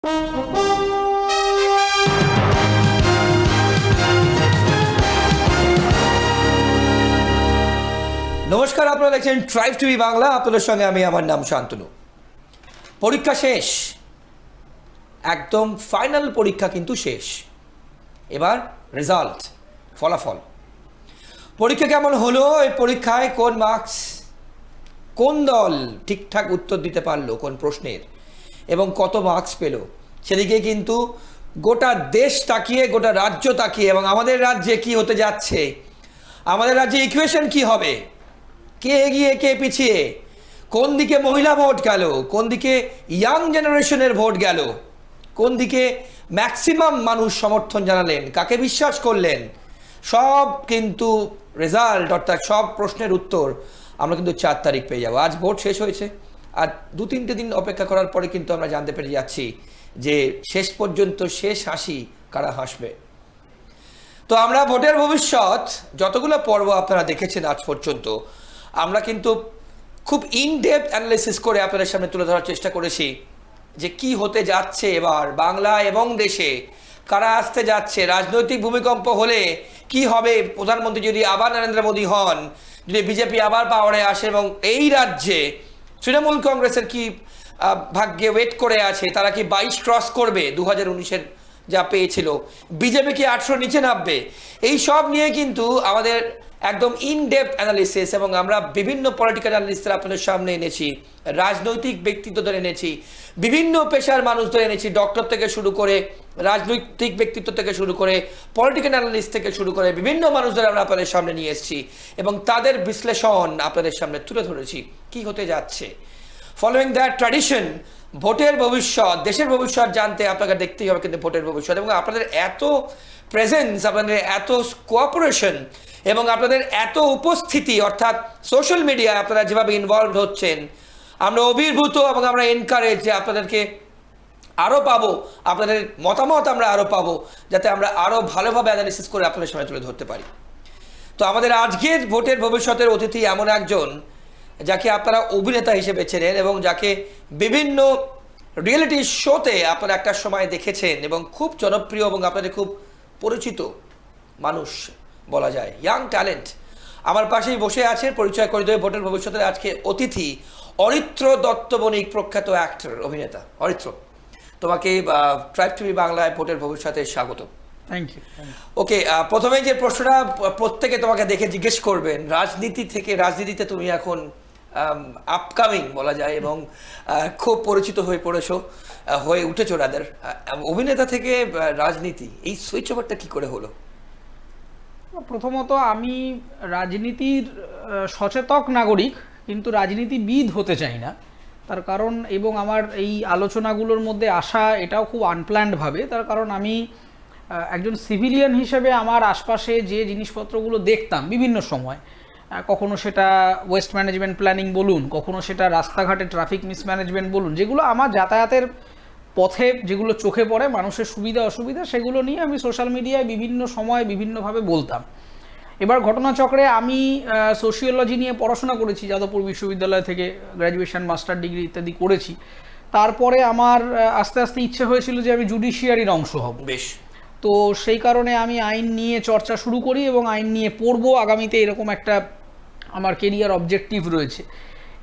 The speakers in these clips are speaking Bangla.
নমস্কার, আপনারা দেখছেন ট্রাইব টিভি বাংলা। আপনাদের সঙ্গে আমার নাম শান্তনু। পরীক্ষা শেষ, একদম ফাইনাল পরীক্ষা কিন্তু শেষ। এবার রেজাল্ট, ফলাফল। পরীক্ষা কেমন হলো, এই পরীক্ষায় কোন মার্কস, কোন দল ঠিকঠাক উত্তর দিতে পারলো কোন প্রশ্নের এবং কত মার্কস পেল, সেদিকে কিন্তু গোটা দেশ তাকিয়ে, গোটা রাজ্য তাকিয়ে, এবং আমাদের রাজ্যে কি হতে যাচ্ছে, আমাদের রাজ্যে ইকুয়েশন কি হবে, কে এগিয়ে কে পিছিয়ে, কোন দিকে মহিলা ভোট গেল, কোন দিকে ইয়াং জেনারেশনের ভোট গেল, কোন দিকে ম্যাক্সিমাম মানুষ সমর্থন জানালেন, কাকে বিশ্বাস করলেন, সব কিন্তু রেজাল্ট অর্থাৎ সব প্রশ্নের উত্তর আমরা কিন্তু 4 তারিখ পেয়ে যাবো। আজ ভোট শেষ হয়েছে, আর 2-3টে দিন অপেক্ষা করার পরে কিন্তু আমরা জানতে পেরে যাচ্ছি যে শেষ পর্যন্ত শেষ হাসি কারা হাসবে। তো আমরা ভোটের ভবিষ্যৎ যতগুলো পর্ব আপনারা দেখেছেন আজ পর্যন্ত, আমরা কিন্তু খুব ইনডেপথ অ্যানালিসিস করে আপনাদের সামনে তুলে ধরার চেষ্টা করেছি যে কি হতে যাচ্ছে এবার বাংলা এবং দেশে, কারা আসতে যাচ্ছে, রাজনৈতিক ভূমিকম্প হলে কি হবে, প্রধানমন্ত্রী যদি আবার নরেন্দ্র মোদী হন, যদি বিজেপি আবার পাওয়ারে আসে, এবং এই রাজ্যে তৃণমূল কংগ্রেসের কি ভাগ্যে ওয়েট করে আছে, তারা কি 22 ক্রস করবে 2019-এর যা পেয়েছিল, বিজেপি কি 800 নিচে নামবে, এই সব নিয়ে কিন্তু আমাদের একদম ইনডেপথ অ্যানালিসিস, এবং আমরা বিভিন্ন পলিটিক্যাল অ্যানালিস্টদের আপনাদের সামনে এনেছি, রাজনৈতিক ব্যক্তিত্বদের এনেছি, বিভিন্ন পেশার মানুষদের এনেছি, ডক্টর থেকে শুরু করে রাজনৈতিক ব্যক্তিত্ব থেকে শুরু করে পলিটিক্যাল অ্যানালিস্ট থেকে শুরু করে বিভিন্ন মানুষদের আমরা আপনাদের সামনে নিয়ে এসেছি এবং তাদের বিশ্লেষণ আপনাদের সামনে তুলে ধরেছি কি হতে যাচ্ছে। ফলোয়িং দ্যাট ট্র্যাডিশন, ভোটের ভবিষ্যৎ, দেশের ভবিষ্যৎ জানতে আপনাকে দেখতেই হবে কিন্তু ভোটের ভবিষ্যৎ, এবং আপনাদের এত প্রেজেন্স, আপনাদের এত কোঅপারেশন এবং আপনাদের এত উপস্থিতি, অর্থাৎ সোশ্যাল মিডিয়ায় আপনারা যেভাবে ইনভলভ হচ্ছেন, আমরা অভিভূত এবং আমরা এনকারেজ যে আপনাদেরকে আরও পাবো, আপনাদের মতামত আমরা আরও পাবো, যাতে আমরা আরও ভালোভাবে অ্যানালিসিস করে আপনাদের সামনে তুলে ধরতে পারি। তো আমাদের আজকের ভোটের ভবিষ্যতের অতিথি এমন একজন যাকে আপনারা অভিনেতা হিসেবে চেনেন এবং যাকে বিভিন্ন রিয়েলিটি শোতে আপনারা একটা সময় দেখেছেন এবং খুব জনপ্রিয় এবং আপনাদের খুব পরিচিত মানুষ বলা যায়, ইয়াং ট্যালেন্ট। আমার পাশেই বসে আছে, পরিচয় করে দেবে ভোটের ভবিষ্যতের আজকে অতিথি অরিত্র দত্ত বণিক, প্রখ্যাত অ্যাক্টর, অভিনেতা। অরিত্র, তোমাকে ট্রাইব টিভি বাংলায় ভোটের ভবিষ্যতে স্বাগত। Thank you. ওকে, প্রথমে যে প্রশ্নটা প্রত্যেকে তোমাকে দেখে জিজ্ঞেস করবেন, রাজনীতিতে তুমি এখন আপকামিং বলা যায় এবং খুব পরিচিত হয়ে উঠেছো রাদার, অভিনেতা থেকে রাজনীতি, এই সুইচ ওভারটা কি করে হলো? প্রথমত আমি রাজনীতির সচেতন নাগরিক, কিন্তু রাজনীতিবিদ হতে চাই না। তার কারণ, এবং আমার এই আলোচনাগুলোর মধ্যে আসা এটাও খুব আনপ্ল্যান্ডভাবে, তার কারণ আমি একজন সিভিলিয়ান হিসেবে আমার আশপাশে যে জিনিসপত্রগুলো দেখতাম বিভিন্ন সময়, কখনো সেটা ওয়েস্ট ম্যানেজমেন্ট প্ল্যানিং বলুন, কখনো সেটা রাস্তাঘাটে ট্রাফিক মিসম্যানেজমেন্ট বলুন, যেগুলো আমার যাতায়াতের পথে যেগুলো চোখে পড়ে মানুষের সুবিধা অসুবিধা, সেগুলো নিয়ে আমি সোশ্যাল মিডিয়ায় বিভিন্ন সময় বিভিন্নভাবে বলতাম। এবার ঘটনাচক্রে আমি সোশিওলজি নিয়ে পড়াশোনা করেছি যাদবপুর বিশ্ববিদ্যালয় থেকে, গ্র্যাজুয়েশন, মাস্টার ডিগ্রি ইত্যাদি করেছি। তারপরে আমার আস্তে আস্তে ইচ্ছে হয়েছিল যে আমি জুডিশিয়ারির অংশ হব। বেশ। তো সেই কারণে আমি আইন নিয়ে চর্চা শুরু করি এবং আইন নিয়ে পড়বো আগামীতে, এরকম একটা আমার কেরিয়ার অবজেক্টিভ রয়েছে।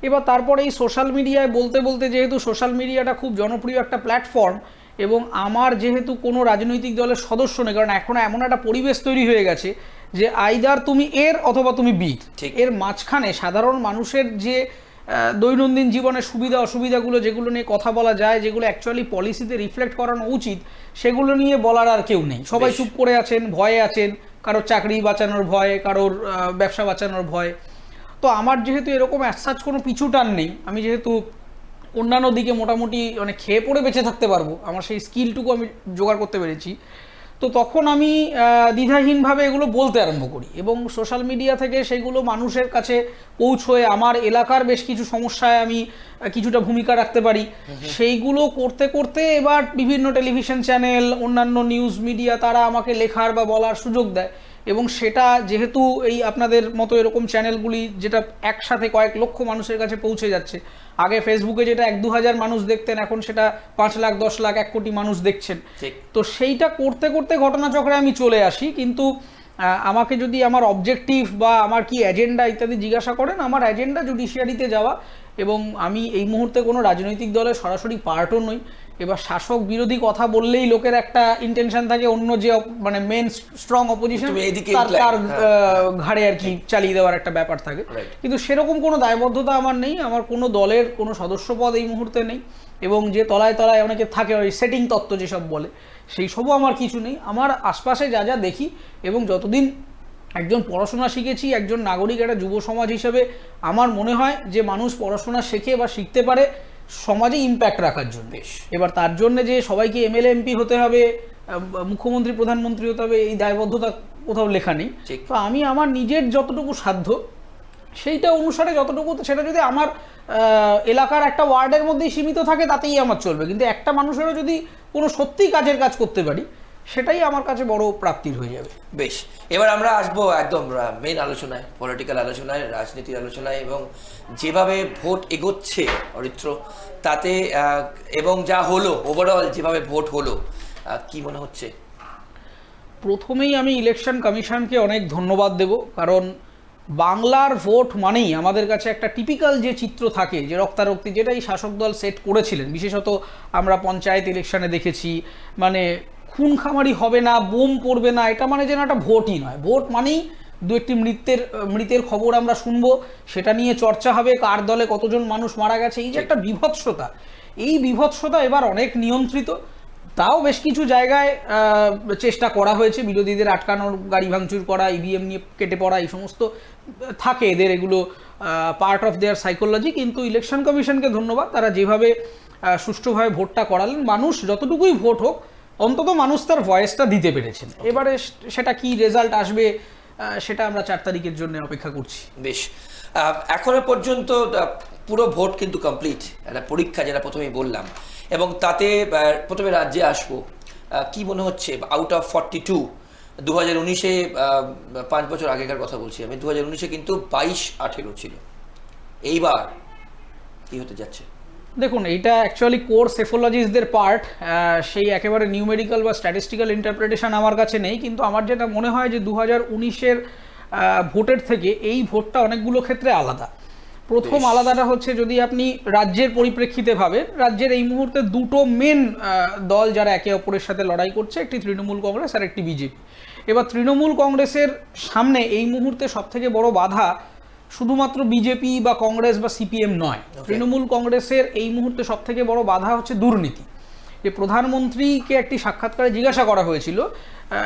এবার তারপরে এই সোশ্যাল মিডিয়ায় বলতে বলতে, যেহেতু সোশ্যাল মিডিয়াটা খুব জনপ্রিয় একটা প্ল্যাটফর্ম, এবং আমার যেহেতু কোনো রাজনৈতিক দলের সদস্য নেই, কারণ এখন এমন একটা পরিবেশ তৈরি হয়ে গেছে যে আইদার তুমি এর অথবা তুমি বি, এর মাঝখানে সাধারণ মানুষের যে দৈনন্দিন জীবনের সুবিধা অসুবিধাগুলো, যেগুলো নিয়ে কথা বলা যায়, যেগুলো অ্যাকচুয়ালি পলিসিতে রিফ্লেক্ট করানো উচিত, সেগুলো নিয়ে বলার আর কেউ নেই। সবাই চুপ করে আছেন, ভয়ে আছেন, কারোর চাকরি বাঁচানোর ভয়, কারোর ব্যবসা বাঁচানোর ভয়। তো আমার যেহেতু এরকম অ্যাসাচ কোনো পিছু টান নেই, আমি যেহেতু অন্যান্য দিকে মোটামুটি মানে খেয়ে পড়ে বেঁচে থাকতে পারবো, আমার সেই স্কিলটুকু আমি জোগাড় করতে পেরেছি, তো তখন আমি দ্বিধাহীনভাবে এগুলো বলতে আরম্ভ করি এবং সোশ্যাল মিডিয়া থেকে সেগুলো মানুষের কাছে পৌঁছয়ে আমার এলাকার বেশ কিছু সমস্যায় আমি কিছুটা ভূমিকা রাখতে পারি। সেইগুলো করতে করতে এবার বিভিন্ন টেলিভিশন চ্যানেল, অন্যান্য নিউজ মিডিয়া, তারা আমাকে লেখার বা বলার সুযোগ দেয় এবং সেটা যেহেতু এই আপনাদের মতো এরকম চ্যানেলগুলি যেটা একসাথে কয়েক লক্ষ মানুষের কাছে পৌঁছে যাচ্ছে, আগে ফেসবুকে যেটা 1-2 হাজার মানুষ দেখতেন, এখন সেটা 5 লাখ 10 লাখ 1 কোটি মানুষ দেখছেন। তো সেইটা করতে করতে ঘটনাচক্রে আমি চলে আসি। কিন্তু আমাকে যদি আমার অবজেক্টিভ বা আমার কি এজেন্ডা ইত্যাদি জিজ্ঞাসা করেন, আমার এজেন্ডা জুডিশিয়ারিতে যাওয়া, এবং আমি এই মুহূর্তে কোনো রাজনৈতিক দলের সরাসরি পার্টও নই। এবার শাসক বিরোধী কথা বললেই লোকের একটা ইন্টেনশন থাকে অন্য যে মানে মেন স্ট্রং অপোজিশন তার ঘাড়ে আর কি চালিয়ে দেওয়ার একটা ব্যাপার থাকে। কিন্তু সেরকম কোনো দায়বদ্ধতা আমার নেই, আমার কোনো দলের কোনো সদস্যপদ এই মুহূর্তে নেই, এবং যে তলায় তলায় অনেকে থাকে ওই সেটিং তত্ত্ব যেসব বলে, সেই সবও আমার কিছু নেই। আমার আশপাশে যা যা দেখি, এবং যতদিন একজন পড়াশোনা শিখেছি, একজন নাগরিক, একটা যুব সমাজ হিসেবে আমার মনে হয় যে মানুষ পড়াশোনা শেখে বা শিখতে পারে সমাজে ইম্প্যাক্ট রাখার জন্য। এবার তার জন্য যে সবাইকে এমএলএ এমপি হতে হবে, মুখ্যমন্ত্রী প্রধানমন্ত্রী হতে হবে, এই দায়বদ্ধতা কোথাও লেখা নেই। তো আমি আমার নিজের যতটুকু সাধ্য সেইটা অনুসারে যতটুকু, সেটা যদি আমার এলাকার একটা ওয়ার্ডের মধ্যেই সীমিত থাকে তাতেই আমার চলবে, কিন্তু একটা মানুষেরও যদি কোনো সত্যিই কাজের কাজ করতে পারি সেটাই আমার কাছে বড় প্রাপ্তির হয়ে যাবে। বেশ, এবার আমরা আসবো একদম মেইন আলোচনায়, পলিটিক্যাল আলোচনায়, রাজনীতির আলোচনায়, এবং যেভাবে ভোট এগোচ্ছে অরিত্র তাতে, এবং যা হলো ওভারঅল যেভাবে ভোট হলো, কি মনে হচ্ছে? প্রথমেই আমি ইলেকশন কমিশনকে অনেক ধন্যবাদ দেব, কারণ বাংলার ভোট মানেই আমাদের কাছে একটা টিপিক্যাল যে চিত্র থাকে, যে রক্তারক্তি, যেটা এই শাসক দল সেট করেছিলেন, বিশেষত আমরা পঞ্চায়েত ইলেকশনে দেখেছি, মানে খুন খামারি হবে না, বোম পড়বে না, এটা মানে যেন একটা ভোটই নয়। ভোট মানেই দু একটি মৃতের খবর আমরা শুনবো, সেটা নিয়ে চর্চা হবে, কার দলে কতজন মানুষ মারা গেছে, এই যে একটা বিভৎসতা, এই বিভৎসতা এবার অনেক নিয়ন্ত্রিত। তাও বেশ কিছু জায়গায় চেষ্টা করা হয়েছে বিরোধীদের আটকানোর, গাড়ি ভাঙচুর করা, ইভিএম নিয়ে কেটে পড়া, এই সমস্ত থাকে এদের, এগুলো পার্ট অফ দেয়ার সাইকোলজি। কিন্তু ইলেকশন কমিশনকে ধন্যবাদ, তারা যেভাবে সুষ্ঠুভাবে ভোটটা করালেন, মানুষ যতটুকুই ভোট হোক অন্তত মানুষ তার ভয়েসটা দিতে পেরেছেন। এবারে সেটা কি রেজাল্ট আসবে সেটা আমরা 4 তারিখের জন্য অপেক্ষা করছি। বেশ, এখনো পর্যন্ত পুরো ভোট কিন্তু কমপ্লিট, একটা পরীক্ষা যেটা প্রথমেই বললাম, এবং তাতে প্রথমে রাজ্যে আসবো, কি মনে হচ্ছে আউট অফ 42, 2019-এ 5 বছর আগেকার কথা বলছি আমি, 2019-এ কিন্তু 22-18 ছিল, এইবার কি হতে যাচ্ছে? দেখুন, এইটা অ্যাকচুয়ালি কোর সেফোলজিস্টদের পার্ট, সেই একেবারে নিউমেরিক্যাল বা স্ট্যাটিস্টিক্যাল ইন্টারপ্রিটেশন আমার কাছে নেই, কিন্তু আমার যেটা মনে হয় যে 2019-এর ভোটের থেকে এই ভোটটা অনেকগুলো ক্ষেত্রে আলাদা। প্রথম আলাদাটা হচ্ছে, যদি আপনি রাজ্যের পরিপ্রেক্ষিতে ভাবেন, রাজ্যের এই মুহূর্তে দুটো মেন দল যারা একে অপরের সাথে লড়াই করছে, একটি তৃণমূল কংগ্রেস আর একটি বিজেপি। এবার তৃণমূল কংগ্রেসের সামনে এই মুহূর্তে সবথেকে বড় বাধা শুধুমাত্র বিজেপি বা কংগ্রেস বা সিপিএম নয়, তৃণমূল কংগ্রেসের এই মুহূর্তে সবথেকে বড় বাধা হচ্ছে দুর্নীতি। যে প্রধানমন্ত্রীকে একটি সাক্ষাৎকারে জিজ্ঞাসা করা হয়েছিল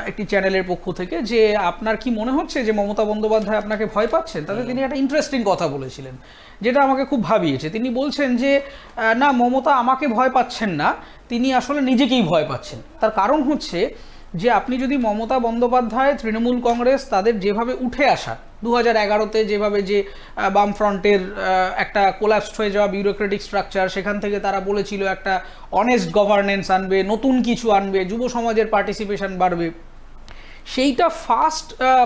একটি চ্যানেলের পক্ষ থেকে, যে আপনার কি মনে হচ্ছে যে মমতা বন্দ্যোপাধ্যায় আপনাকে ভয় পাচ্ছেন? তাতে তিনি একটা ইন্টারেস্টিং কথা বলেছিলেন, যেটা আমাকে খুব ভাবিয়েছে। তিনি বলছেন যে না, মমতা আমাকে ভয় পাচ্ছেন না, তিনি আসলে নিজেকেই ভয় পাচ্ছেন। তার কারণ হচ্ছে যে আপনি যদি মমতা বন্দ্যোপাধ্যায়, তৃণমূল কংগ্রেস, তাদের যেভাবে উঠে আসা 2011-তে, যেভাবে যে বামফ্রন্টের একটা কোল্যাপসড হয়ে যাওয়া বিউরোক্রেটিক স্ট্রাকচার, সেখান থেকে তারা বলেছিল একটা অনেস্ট গভর্নেন্স আনবে, নতুন কিছু আনবে, যুব সমাজের পার্টিসিপেশন বাড়বে, সেইটা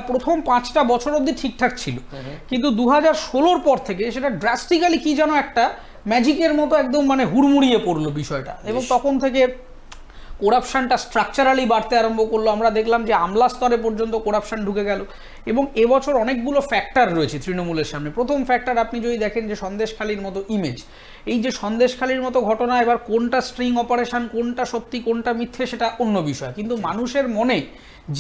প্রথম 5টা বছর অবধি ঠিকঠাক ছিল। কিন্তু 2016-র পর থেকে সেটা ড্রাস্টিক্যালি কি যেন একটা ম্যাজিকের মতো একদম মানে হুড়মুড়িয়ে পড়লো বিষয়টা, এবং তখন থেকে করাপশানটা স্ট্রাকচারালি বাড়তে আরম্ভ করলো। আমরা দেখলাম যে আমলা স্তরে পর্যন্ত করাপশান ঢুকে গেল, এবং এবছর অনেকগুলো ফ্যাক্টর রয়েছে তৃণমূলের সামনে। প্রথম ফ্যাক্টর আপনি যদি দেখেন, যে সন্দেশখালির মতো ইমেজ, এই যে সন্দেশখালির মতো ঘটনা, এবার কোনটা স্ট্রিং অপারেশন, কোনটা সত্যি কোনটা মিথ্যে সেটা অন্য বিষয়, কিন্তু মানুষের মনে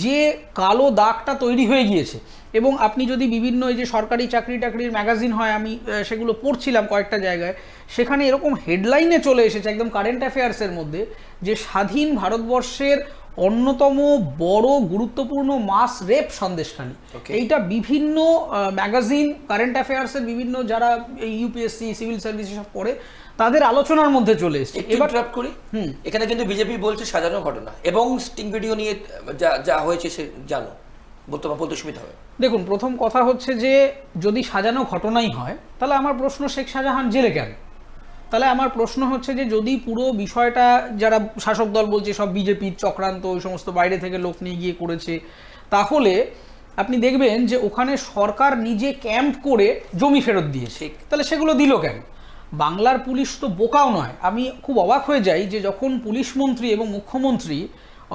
যে কালো দাগটা তৈরি হয়ে গিয়েছে, এবং আপনি যদি বিভিন্ন এই যে সরকারি চাকরির ম্যাগাজিন হয়, আমি সেগুলো পড়ছিলাম কয়েকটা জায়গায়, সেখানে এরকম হেডলাইনে চলে এসেছে একদম কারেন্ট অ্যাফেয়ার্সের মধ্যে, যে স্বাধীন ভারতবর্ষের অন্যতম বড় গুরুত্বপূর্ণ মাস রেপ সন্দেশখালি। এইটা বিভিন্ন ম্যাগাজিন, কারেন্ট অ্যাফেয়ার্সের বিভিন্ন যারা ইউপিএসসি, সিভিল সার্ভিস সব পড়ে, তাদের আলোচনার মধ্যে চলে এসেছে। এবার ট্র্যাপ করি, এখানে কিন্তু বিজেপি বলছে সাজানো ঘটনা, এবং স্টিং ভিডিও নিয়ে যা হয়েছে সে জানো, বলতে সুবিধা হবে। দেখুন, প্রথম কথা হচ্ছে যে যদি সাজানো ঘটনাই হয়, তাহলে আমার প্রশ্ন, শেখ শাহজাহান জেলে কেন? তাহলে আমার প্রশ্ন হচ্ছে যে যদি পুরো বিষয়টা, যারা শাসক দল বলছে সব বিজেপির চক্রান্ত, ওই সমস্ত বাইরে থেকে লোক নিয়ে গিয়ে করেছে, তাহলে আপনি দেখবেন যে ওখানে সরকার নিজে ক্যাম্প করে জমি ফেরত দিয়েছে, তাহলে সেগুলো দিল কেন? বাংলার পুলিশ তো বোকাও নয়। আমি খুব অবাক হয়ে যাই যে যখন পুলিশ মন্ত্রী এবং মুখ্যমন্ত্রী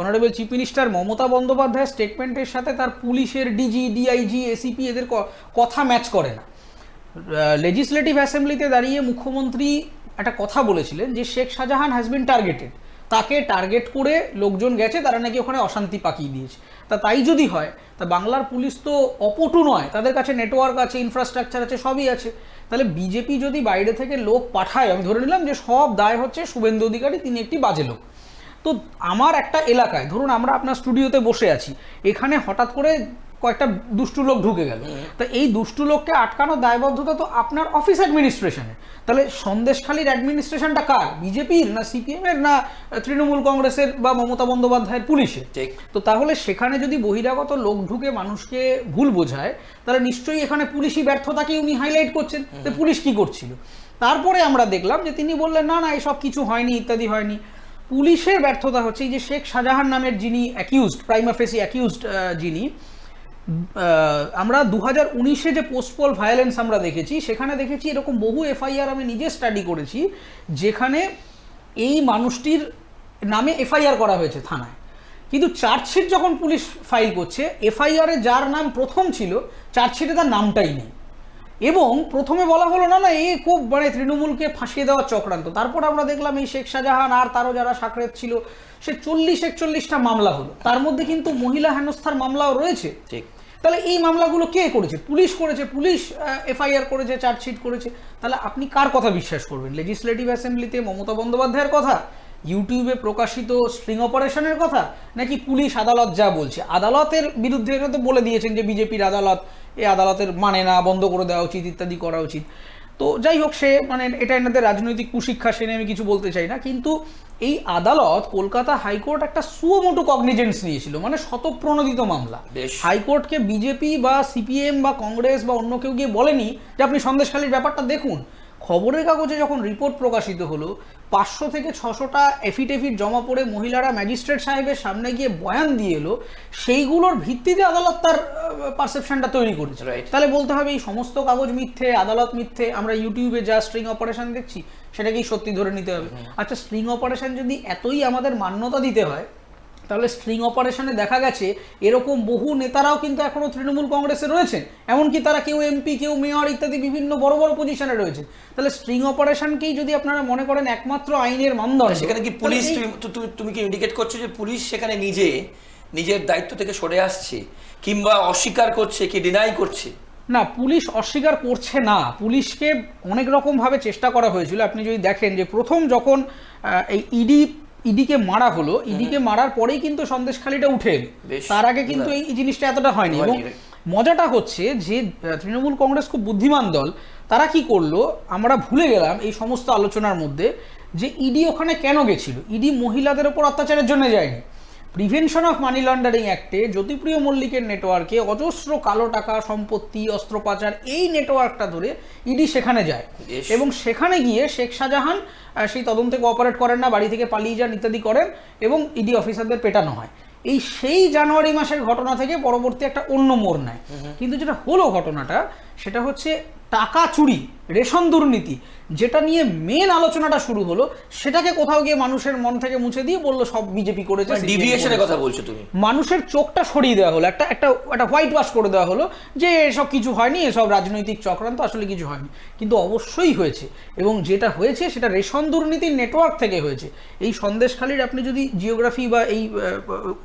অনারেবল চিফ মিনিস্টার মমতা বন্দ্যোপাধ্যায়ের স্টেটমেন্টের সাথে তার পুলিশের ডিজি, ডিআইজি, এসিপি এদের কথা ম্যাচ করে না। লেজিসলেটিভ অ্যাসেম্বলিতে দাঁড়িয়ে মুখ্যমন্ত্রী একটা কথা বলেছিলেন যে Sheikh Shahjahan has been targeted, তাকে টার্গেট করে লোকজন গেছে, তারা নাকি ওখানে অশান্তি পাকিয়ে দিয়েছে। তাই যদি হয়, তা বাংলার পুলিশ তো অপটু নয়, তাদের কাছে নেটওয়ার্ক আছে, ইনফ্রাস্ট্রাকচার আছে, সবই আছে। তাহলে বিজেপি যদি বাইরে থেকে লোক পাঠায়, আমি ধরে নিলাম যে সব দায় হচ্ছে শুভেন্দু অধিকারী, তিনি একটি বাজে লোক। তো আমার একটা এলাকায়, ধরুন আমরা আপনার স্টুডিওতে বসে আছি, এখানে হঠাৎ করে কয়েকটা দুষ্টু লোক ঢুকে গেল, তা এই দুষ্টু লোককে আটকানোর দায়বদ্ধতা তো আপনার অফিস অ্যাডমিনিস্ট্রেশনের। তাহলে সন্দেশখালীর অ্যাডমিনিস্ট্রেশনটা কার? বিজেপির, না সিপিএম এর, না তৃণমূল কংগ্রেসের বা মমতা বন্দ্যোপাধ্যায়ের পুলিশের? তো তাহলে সেখানে যদি বহিরাগত লোক ঢুকে মানুষকে ভুল বোঝায়, তাহলে নিশ্চয়ই এখানে পুলিশি ব্যর্থতাকেই উনি হাইলাইট করছেন যে পুলিশ কি করছিল। তারপরে আমরা দেখলাম যে তিনি বললেন না না এসব কিছু হয়নি, ইত্যাদি হয়নি। পুলিশের ব্যর্থতা হচ্ছে এই যে শেখ শাহজাহান নামের যিনি অ্যাকিউজড, প্রাইমা ফেসি অ্যাকিউজড যিনি, আমরা 2019-এ যে পোস্টপল ভায়োলেন্স আমরা দেখেছি, সেখানে দেখেছি এরকম বহু এফআইআর আমি নিজে স্টাডি করেছি, যেখানে এই মানুষটির নামে এফআইআর করা হয়েছে থানায়, কিন্তু চার্জশিট যখন পুলিশ ফাইল করছে, এফআইআরে যার নাম প্রথম ছিল চার্জশিটে তার নামটাই নেই। এবং প্রথমে বলা হলো না না এ খুব মানে তৃণমূলকে ফাঁসিয়ে দেওয়ার চক্রান্ত। তারপর আমরা দেখলাম এই শেখ শাহজাহান আর তারও যারা সাকরেত ছিল, সে 40-41টা মামলা হলো, তার মধ্যে কিন্তু মহিলা হেনস্থার মামলাও রয়েছে। ঠিক, তাহলে এই মামলাগুলো কে করেছে? পুলিশ করেছে, পুলিশ এফআইআর করেছে, চার্জশিট করেছে। তাহলে আপনি কার কথা বিশ্বাস করবেন? লেজিসলেটিভ অ্যাসেম্বলিতে মমতা বন্দ্যোপাধ্যায়ের কথা, ইউটিউবে প্রকাশিত স্ট্রিং অপারেশনের কথা, নাকি পুলিশ আদালত যা বলছে? আদালতের বিরুদ্ধে এটা তো বলে দিয়েছেন যে বিজেপির আদালত, এই আদালতের মানে না, বন্ধ করে দেওয়া উচিত, ইত্যাদি করা উচিত। তো যাই হোক, সে মানে এটা এনাদের রাজনৈতিক কুশিক্ষা, সে নিয়ে আমি কিছু বলতে চাই না। কিন্তু এই আদালত, কলকাতা হাইকোর্ট একটা সুমোটো কগনিজেন্স নিয়েছিল, মানে শতপ্রণোদিত মামলা। হাইকোর্টকে বিজেপি বা সিপিএম বা কংগ্রেস বা অন্য কেউ গিয়ে বলেনি যে আপনি সন্দেশখালীর ব্যাপারটা দেখুন। খবরের কাগজে যখন রিপোর্ট প্রকাশিত হলো, 500 থেকে 600টা এফিডেভিট জমা পড়ে মহিলারা ম্যাজিস্ট্রেট সাহেবের সামনে গিয়ে বয়ান দিয়ে এলো, সেইগুলোর ভিত্তিতে আদালত তার পারসেপশনটা তৈরি করেছে। তাহলে বলতে হবে এই সমস্ত কাগজ মিথ্যে, আদালত মিথ্যে, আমরা ইউটিউবে যা স্ট্রিং অপারেশন দেখছি সেটাকেই সত্যি ধরে নিতে হবে। আচ্ছা, স্ট্রিং অপারেশন যদি এতই আমাদের মান্যতা দিতে হয়, তাহলে স্ট্রিং অপারেশনে দেখা গেছে এরকম বহু নেতারাও কিন্তু এখনো তৃণমূল কংগ্রেসে রয়েছেন, এমনকি তারা কেউ এমপি, কেউ মেয়র ইত্যাদি বিভিন্ন বড় বড় পজিশনে রয়েছে। তাহলে স্ট্রিং অপারেশনকেই যদি আপনারা মনে করেন একমাত্র আইনের মানদণ্ড, সেখানে কি পুলিশ, তুমি কি ইন্ডিকেট করছো যে পুলিশ সেখানে নিজের দায়িত্ব থেকে সরে আসছে, কিংবা অস্বীকার করছে, কি ডিনাই করছে? না, পুলিশ অস্বীকার করছে না। পুলিশকে অনেক রকম ভাবে চেষ্টা করা হয়েছিল। আপনি যদি দেখেন যে প্রথম যখন এই ইডিকে মারা হলো, ইডিকে মারার পরেই কিন্তু সন্দেশখালীটা উঠে এলো, তার আগে কিন্তু এই জিনিসটা এতটা হয়নি। এবং মজাটা হচ্ছে যে তৃণমূল কংগ্রেস খুব বুদ্ধিমান দল, তারা কি করলো আমরা ভুলে গেলাম এই সমস্ত আলোচনার মধ্যে, যে ইডি ওখানে কেন গেছিল। ইডি মহিলাদের ওপর অত্যাচারের জন্য যায়নি। প্রিভেনশন অফ মানি লন্ডারিং অ্যাক্টে জ্যোতিপ্রিয় মল্লিকের নেটওয়ার্কে অজস্র কালো টাকা, সম্পত্তি, অস্ত্র পাচার, এই নেটওয়ার্কটা ধরে ইডি সেখানে যায়, এবং সেখানে গিয়ে শেখ শাহজাহান সেই তদন্তে কোঅপারেট করেন না, বাড়ি থেকে পালিয়ে যান, ইত্যাদি করেন, এবং ইডি অফিসারদের পেটানো হয়। সেই জানুয়ারি মাসের ঘটনা থেকে পরবর্তী একটা অন্য মোড় নেয়। কিন্তু যেটা হলো ঘটনাটা, সেটা হচ্ছে টাকা চুরি, রেশন দুর্নীতি, যেটা নিয়ে মেন আলোচনাটা শুরু হলো, সেটাকে কোথাও গিয়ে মানুষের মন থেকে মুছে দিয়ে বললো সব বিজেপি করেছে। ডিভিয়েশনের কথা বলছো তুমি? মানুষের চোখটা সরিয়ে দেওয়া হলো, একটা হোয়াইট ওয়াশ করে দেওয়া হলো যে এসব কিছু হয়নি, এসব রাজনৈতিক চক্রান্ত, আসলে কিছু হয়নি। কিন্তু অবশ্যই হয়েছে, এবং যেটা হয়েছে সেটা রেশন দুর্নীতির নেটওয়ার্ক থেকে হয়েছে। এই সন্দেশখালীর আপনি যদি জিওগ্রাফি বা এই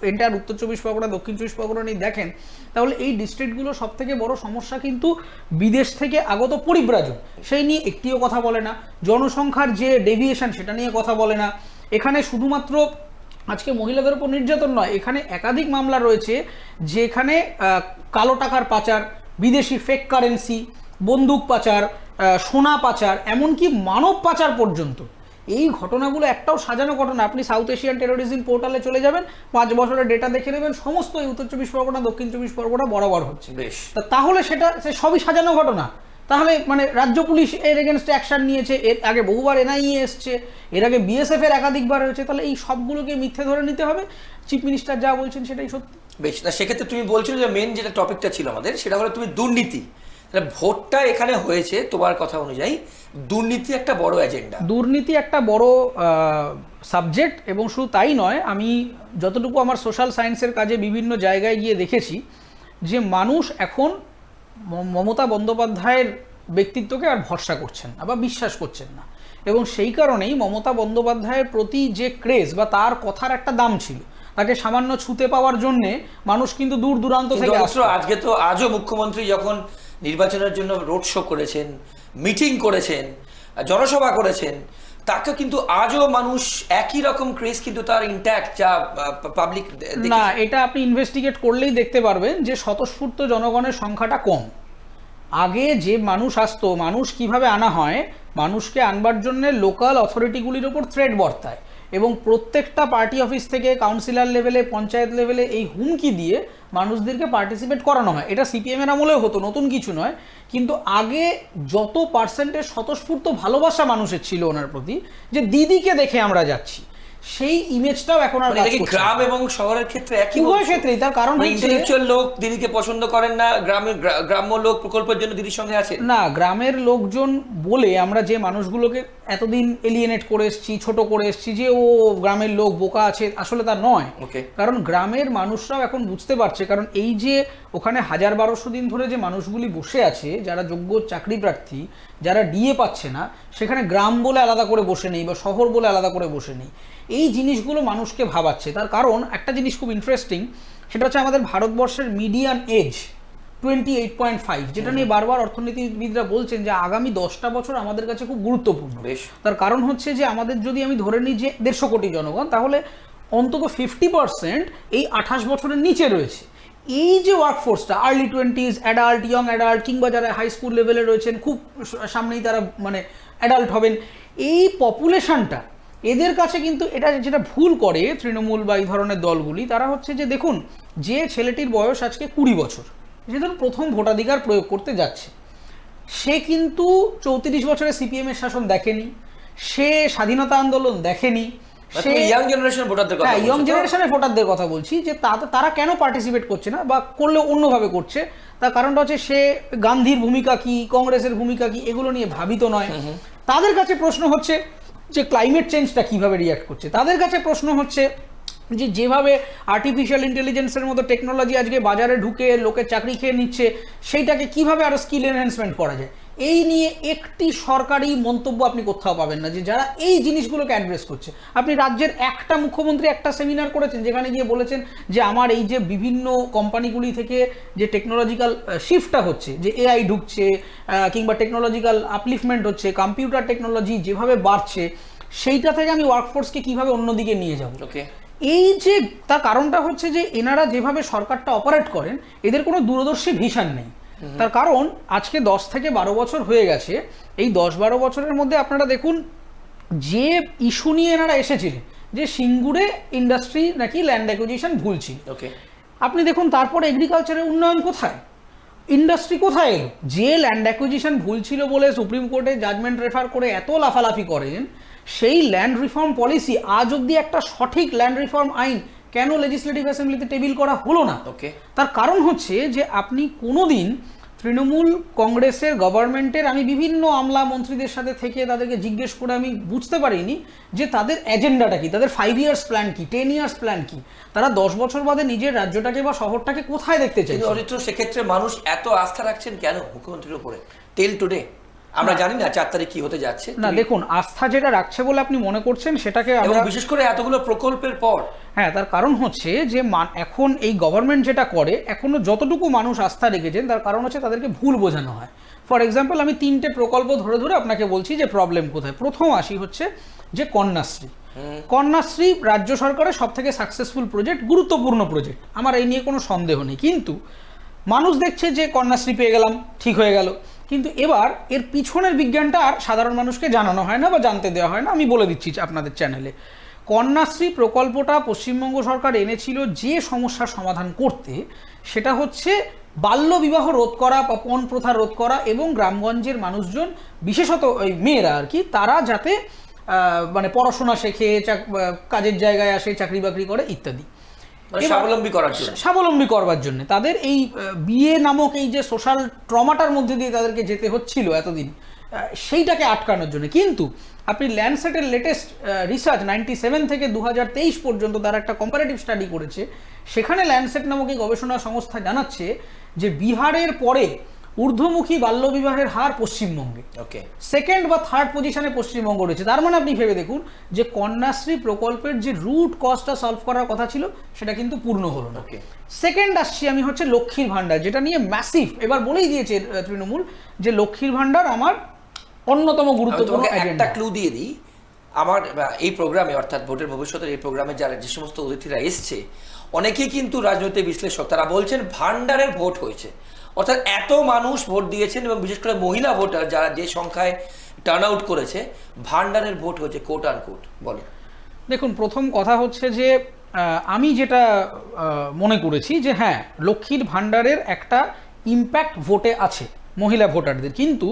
এন্টায়ার উত্তর 24 পরগনা, দক্ষিণ 24 পরগনা নিয়ে দেখেন, তাহলে এই ডিস্ট্রিক্টগুলো সব থেকে বড় সমস্যা কিন্তু বিদেশ থেকে আগত পরিব্রাজক, সেই নিয়ে একটিও কথা বলে না। জনসংখ্যার যে ডেভিয়েশন, সেটা নিয়ে কথা বলে না। এখানে শুধুমাত্র আজকে মহিলাদের উপর নির্যাতন নয়, এখানে একাধিক মামলা রয়েছে যেখানে কালো টাকার পাচার, বিদেশি ফেক কারেন্সি, বন্দুক পাচার, সোনা পাচার, এমনকি মানব পাচার পর্যন্ত। এই ঘটনাগুলো একটাও সাজানো ঘটনা। আপনি সাউথ এশিয়ান টেরোরিজম পোর্টালে চলে যাবেন, 5 বছরের ডেটা দেখে নেবেন, সমস্ত উত্তর 24 পরগনা, দক্ষিণ 24 পরগনা বরাবর হচ্ছে। তাহলে সেটা সবই সাজানো ঘটনা। তাহলে মানে রাজ্য পুলিশ এর এগেনস্টে অ্যাকশন নিয়েছে, এর আগে বহুবার এনআইএ এসছে, এর আগে বিএসএফ এর একাধিকবার হয়েছে, তাহলে এই সবগুলোকে মিথ্যে ধরে নিতে হবে? চিফ মিনিস্টার যা বলছেন সেটাই সত্যি? বেশ, না সেক্ষেত্রে তুমি বলছো যে মেন যেটা টপিকটা ছিল আমাদের সেটা হলো তুমি দুর্নীতি, তাহলে ভোটটা এখানে হয়েছে তোমার কথা অনুযায়ী দুর্নীতি একটা বড় এজেন্ডা। দুর্নীতি একটা বড় সাবজেক্ট, এবং শুধু তাই নয়, আমি যতটুকু আমার সোশ্যাল সায়েন্সের কাজে বিভিন্ন জায়গায় গিয়ে দেখেছি যে মানুষ এখন মমতা বন্দ্যোপাধ্যায়ের ব্যক্তিত্বকে আর ভরসা করছেন না বা বিশ্বাস করছেন না, এবং সেই কারণেই মমতা বন্দ্যোপাধ্যায়ের প্রতি যে ক্রেজ বা তার কথার একটা দাম ছিল, তাকে সামান্য ছুতে পাওয়ার জন্যে মানুষ কিন্তু দূর দূরান্ত থেকে আসতো। আজকে তো আজও মুখ্যমন্ত্রী যখন নির্বাচনের জন্য রোড শো করেছেন, মিটিং করেছেন, জনসভা করেছেন, তাকে কিন্তু আজও মানুষ একই রকম ক্রেজ কিন্তু তার ইন্ট্যাক্ট, যা পাবলিক না, এটা আপনি ইনভেস্টিগেট করলেই দেখতে পারবেন যে স্বতঃস্ফূর্ত জনগণের সংখ্যাটা কম। আগে যে মানুষ আসতো, মানুষ কিভাবে আনা হয়, মানুষকে আনবার জন্য লোকাল অথরিটিগুলির ওপর থ্রেট বর্তায়, এবং প্রত্যেকটা পার্টি অফিস থেকে কাউন্সিলর লেভেলে, পঞ্চায়েত লেভেলে এই হুমকি দিয়ে মানুষদেরকে পার্টিসিপেট করানো হয়। এটা সিপিএমের আমলেও হতো, নতুন কিছু নয়, কিন্তু আগে যত পার্সেন্টেজ স্বতঃস্ফূর্ত ভালোবাসা মানুষের ছিল ওনার প্রতি, যে দিদিকে দেখে আমরা যাচ্ছি, সেই ইমেজটাও এখন আর কাজ করছে না। গ্রাম এবং শহরের ক্ষেত্রে একই, উভয় ক্ষেত্রেই। তার কারণ ইন্টেলেকচুয়াল লোক দিদিকে পছন্দ করেন না, গ্রাম্য লোক প্রকল্পের জন্য দিদির সঙ্গে আছে না। গ্রামের লোকজন বলে আমরা যে মানুষগুলোকে এতদিন এলিয়েনেট করে এসেছি, ছোট করে এসেছি, যে ও গ্রামের লোক বোকা আছে, আসলে তা নয়। কারণ গ্রামের মানুষরাও এখন বুঝতে পারছে, কারণ এই যে ওখানে 1000-1200 দিন ধরে যে মানুষগুলি বসে আছে, যারা যোগ্য চাকরি প্রার্থী, যারা ডিএ পাচ্ছে না, সেখানে গ্রাম বলে আলাদা করে বসে নেই বা শহর বলে আলাদা করে বসে নেই। এই জিনিসগুলো মানুষকে ভাবাচ্ছে। তার কারণ একটা জিনিস খুব ইন্টারেস্টিং, সেটা হচ্ছে আমাদের ভারতবর্ষের মিডিয়ান এজ 28.5, যেটা নিয়ে বারবার অর্থনীতিবিদরা বলছেন যে আগামী 10টা বছর আমাদের কাছে খুব গুরুত্বপূর্ণ। তার কারণ হচ্ছে যে আমাদের যদি আমি ধরে নিই যে 150 কোটি জনগণ, তাহলে অন্তত 50% এই 28 বছরের নিচে রয়েছে। এই যে ওয়ার্কফোর্সটা early 20s, adult, young adult, কিংবা যারা হাই স্কুল লেভেলে রয়েছেন, খুব সামনেই তারা মানে অ্যাডাল্ট হবেন, এই পপুলেশনটা এদের কাছে কিন্তু এটা যেটা ভুল করে তৃণমূল বা এই ধরনের দলগুলি, তারা হচ্ছে যে দেখুন, যে ছেলেটির বয়স আজকে 20 বছর, যে ধরুন প্রথম ভোটাধিকার প্রয়োগ করতে যাচ্ছে, সে কিন্তু 34 বছরে সিপিএম এর শাসন দেখেনি, সে স্বাধীনতা আন্দোলন দেখেনি, সে ইয়াং জেনারেশনের ভোটারদের কথা, ইয়ং জেনারেশনের ভোটারদের কথা বলছি, যে তারা কেন পার্টিসিপেট করছে না বা করলেও অন্যভাবে করছে। তার কারণটা হচ্ছে সে গান্ধীর ভূমিকা কি, কংগ্রেসের ভূমিকা কি, এগুলো নিয়ে ভাবিত নয়। তাদের কাছে প্রশ্ন হচ্ছে যে ক্লাইমেট চেঞ্জটা কিভাবে রিয়াক্ট করছে। তাদের কাছে প্রশ্ন হচ্ছে যে যেভাবে আর্টিফিশিয়াল ইন্টেলিজেন্সের মতো টেকনোলজি আজকে বাজারে ঢুকে লোকের চাকরি খেয়ে নিচ্ছে, সেইটাকে কিভাবে আরও স্কিল এনহ্যান্সমেন্ট করা যায়। এই নিয়ে একটি সরকারি মন্তব্য আপনি কোথাও পাবেন না যে যারা এই জিনিসগুলোকে অ্যাড্রেস করছে। আপনি রাজ্যের একটা মুখ্যমন্ত্রী একটা সেমিনার করেছেন যেখানে গিয়ে বলেছেন যে আমার এই যে বিভিন্ন কোম্পানিগুলি থেকে যে টেকনোলজিক্যাল শিফটটা হচ্ছে, যে এআই ঢুকছে, কিংবা টেকনোলজিক্যাল আপলিফমেন্ট হচ্ছে, কম্পিউটার টেকনোলজি যেভাবে বাড়ছে, সেইটা থেকে আমি ওয়ার্কফোর্সকে কিভাবে অন্যদিকে নিয়ে যাব। এই যে তার কারণটা হচ্ছে যে এনারা যেভাবে সরকারটা অপারেট করেন, এদের কোনো দূরদর্শী ভিশন নেই। তার কারণ আজকে 10 থেকে 12 বছর হয়ে গেছে। এই 10-12 বছরের মধ্যে আপনারা দেখুন যে ইস্যু নিয়ে এনারা এসেছিলেন, যে সিঙ্গুরে ইন্ডাস্ট্রি নাকি ল্যান্ড অ্যাকুইজিশন ভুল ছিল, আপনি দেখুন তারপরে এগ্রিকালচারের উন্নয়ন কোথায়, ইন্ডাস্ট্রি কোথায় এলো। যে ল্যান্ড অ্যাকুইজিশন ভুল ছিল বলে সুপ্রিম কোর্টে জাজমেন্ট রেফার করে এত লাফালাফি করেন, সেই ল্যান্ড রিফর্ম পলিসি আজ অবধি একটা সঠিক ল্যান্ড রিফর্ম আইন কেন লেজিসলেটিভ অ্যাসেম্বলিতে টেবিল করা হলো না? তার কারণ হচ্ছে যে আপনি কোনোদিন তৃণমূল কংগ্রেসের গভর্নমেন্টের, আমি বিভিন্ন আমলা মন্ত্রীদের সাথে থেকে তাদেরকে জিজ্ঞেস করে আমি বুঝতে পারিনি যে তাদের এজেন্ডাটা কি, তাদের 5 ইয়ার্স প্ল্যান কি, 10 ইয়ার্স প্ল্যান কি, তারা 10 বছর বাদে নিজের রাজ্যটাকে বা শহরটাকে কোথায় দেখতে চাই। অরিত্র, সেক্ষেত্রে মানুষ এত আস্থা রাখছেন কেন মুখ্যমন্ত্রীর উপরে টেল টুডে? আমরা জানি না 4 তারিখ কি হতে যাচ্ছে। না দেখুন, আস্থা যেটা রাখছে বলে আপনি মনে করছেন সেটাকে আমরা, বিশেষ করে এতগুলো প্রকল্পের পর, হ্যাঁ, তার কারণ হচ্ছে যে এখন এই গভর্নমেন্ট যেটা করে, এখনো যতটুকু মানুষ আস্থা রেখেছেন, তার কারণ হচ্ছে তাদেরকে ভুল বোঝানো হয়। ফর এক্সাম্পল, আমি 3টে প্রকল্প ধরে ধরে আপনাকে বলছি যে প্রবলেম কোথায়। প্রথম আসি হচ্ছে যে কন্যাশ্রী। কন্যাশ্রী রাজ্য সরকারের সব থেকে সাকসেসফুল প্রজেক্ট, গুরুত্বপূর্ণ প্রজেক্ট, আমার এই নিয়ে কোনো সন্দেহ নেই। কিন্তু মানুষ দেখছে যে কন্যাশ্রী পেয়ে গেলাম, ঠিক হয়ে গেল, কিন্তু এবার এর পিছনের বিজ্ঞানটা আর সাধারণ মানুষকে জানানো হয় না বা জানতে দেওয়া হয় না। আমি বলে দিচ্ছি আপনাদের চ্যানেলে, কন্যাশ্রী প্রকল্পটা পশ্চিমবঙ্গ সরকার এনেছিল যে সমস্যার সমাধান করতে, সেটা হচ্ছে বাল্য বিবাহ রোধ করা বা পণ প্রথা রোধ করা এবং গ্রামগঞ্জের মানুষজন বিশেষত ওই মেয়েরা আর কি তারা যাতে মানে পড়াশোনা শেখে, কাজের জায়গায় আসে, চাকরি বাকরি করে ইত্যাদি, স্বাবলম্বী করবার জন্য তাদের এই বিয়ে নামক এই যে সোশ্যাল ট্রমাটার মধ্যে দিয়ে তাদেরকে যেতে হচ্ছিল এতদিন, সেইটাকে আটকানোর জন্য। কিন্তু আপনি ল্যান্ডসেটের লেটেস্ট রিসার্চ 97 থেকে 2023 পর্যন্ত তারা একটা কম্পারেটিভ স্টাডি করেছে, সেখানে ল্যান্ডসেট নামক এই গবেষণা সংস্থা জানাচ্ছে যে বিহারের পরে ঊর্ধ্বমুখী বাল্যবিবাহের হার পশ্চিমবঙ্গে, সেকেন্ড বা থার্ড পজিশনে পশ্চিমবঙ্গ রয়েছে। তার মানে আপনি ভেবে দেখুন যে কন্যাশ্রী প্রকল্পের যে রুট কজটা সলভ করার কথা ছিল সেটা কিন্তু পূর্ণ হলো না। সেকেন্ড আসছি আমি হচ্ছে লক্ষ্মীর ভাণ্ডার, যেটা নিয়ে ম্যাসিভ এবার বলেই দিয়েছে তৃণমূল যে লক্ষ্মীর ভাণ্ডার আমার অন্যতম গুরুত্বপূর্ণ একটা ক্লু দিয়ে দিই। আমার এই প্রোগ্রামে অর্থাৎ ভোটের ভবিষ্যতের এই প্রোগ্রামে যারা যে সমস্ত অতিথিরা এসছে অনেকেই কিন্তু রাজনৈতিক বিশ্লেষক, তারা বলছেন ভাণ্ডারের ভোট হয়েছে, অর্থাৎ এত মানুষ ভোট দিয়েছেন এবং বিশেষ করে মহিলা ভোটার যারা যে সংখ্যায় টার্ন আউট করেছে, ভাণ্ডারের ভোট হয়েছে কোট আন কোট। বলো। দেখুন, প্রথম কথা হচ্ছে যে আমি যেটা মনে করেছি যে হ্যাঁ, লক্ষ্মীর ভাণ্ডারের একটা ইম্প্যাক্ট ভোটে আছে মহিলা ভোটারদের, কিন্তু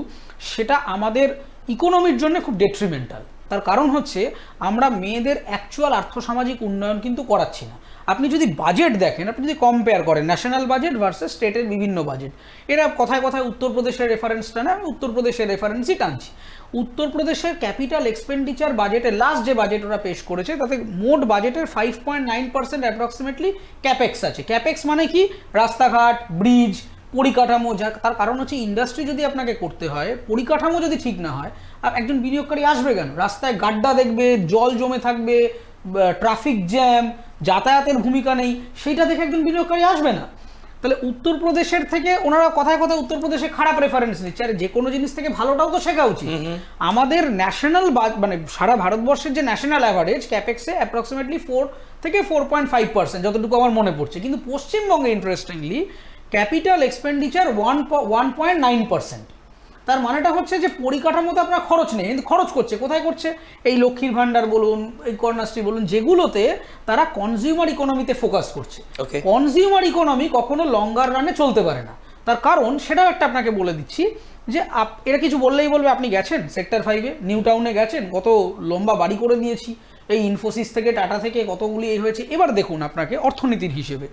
সেটা আমাদের ইকোনমির জন্য খুব ডেট্রিমেন্টাল। তার কারণ হচ্ছে আমরা মেয়েদের অ্যাকচুয়াল আর্থসামাজিক উন্নয়ন কিন্তু করাচ্ছি না। আপনি যদি বাজেট দেখেন, আপনি যদি কম্পেয়ার করেন ন্যাশনাল বাজেট ভার্সেস স্টেটের বিভিন্ন বাজেট, এরা কথায় কথায় উত্তরপ্রদেশের রেফারেন্সটা না, আমি উত্তরপ্রদেশের রেফারেন্সই টানছি। উত্তরপ্রদেশের ক্যাপিটাল এক্সপেন্ডিচার বাজেটে লাস্ট যে বাজেট ওরা পেশ করেছে তাতে মোট বাজেটের 5.9% অ্যাপ্রক্সিমেটলি ক্যাপেক্স আছে। ক্যাপেক্স মানে কি? রাস্তাঘাট, ব্রিজ, পরিকাঠামো। যা তার কারণ হচ্ছে ইন্ডাস্ট্রি যদি আপনাকে করতে হয়, পরিকাঠামো যদি ঠিক না হয়, আর একজন বিনিয়োগকারী আসবে কেন? রাস্তায় গাড্ডা দেখবে, জল জমে থাকবে, ট্রাফিক জ্যাম, যাতায়াতের ভূমিকা নেই, সেইটা দেখে একজন বিনিয়োগকারী আসবে না। তাহলে উত্তরপ্রদেশের থেকে ওনারা কথায় কথায় উত্তরপ্রদেশে খারাপ রেফারেন্স দিচ্ছে। আর যে কোনো জিনিস থেকে ভালোটাও তো শেখা উচিত। আমাদের ন্যাশনাল মানে সারা ভারতবর্ষের যে ন্যাশনাল অ্যাভারেজ ক্যাপেক্সে অ্যাপ্রক্সিমেটলি 4 থেকে 4.5%, যতটুকু আমার মনে পড়ছে। কিন্তু পশ্চিমবঙ্গে ইন্টারেস্টিংলি ক্যাপিটাল এক্সপেন্ডিচার 1.9%। তার মানেটা হচ্ছে যে পরিকাঠামোতে আপনার খরচ নেই, কিন্তু খরচ করছে কোথায়? করছে এই লক্ষ্মীর ভাণ্ডার বলুন, এই কন্যাশ্রী বলুন, যেগুলোতে তারা কনজিউমার ইকোনমিতে ফোকাস করছে। কনজিউমার ইকোনমি কখনো লঙ্গার রানে চলতে পারে না। তার কারণ সেটাও একটা আপনাকে বলে দিচ্ছি যে এরা কিছু বললেই বলবে আপনি গেছেন সেক্টর 5-এ, নিউ টাউনে গেছেন, কত লম্বা বাড়ি করে দিয়েছি, এই ইনফোসিস থেকে, টাটা থেকে কতগুলি এই হয়েছে। এবার দেখুন আপনাকে অর্থনীতির হিসেবে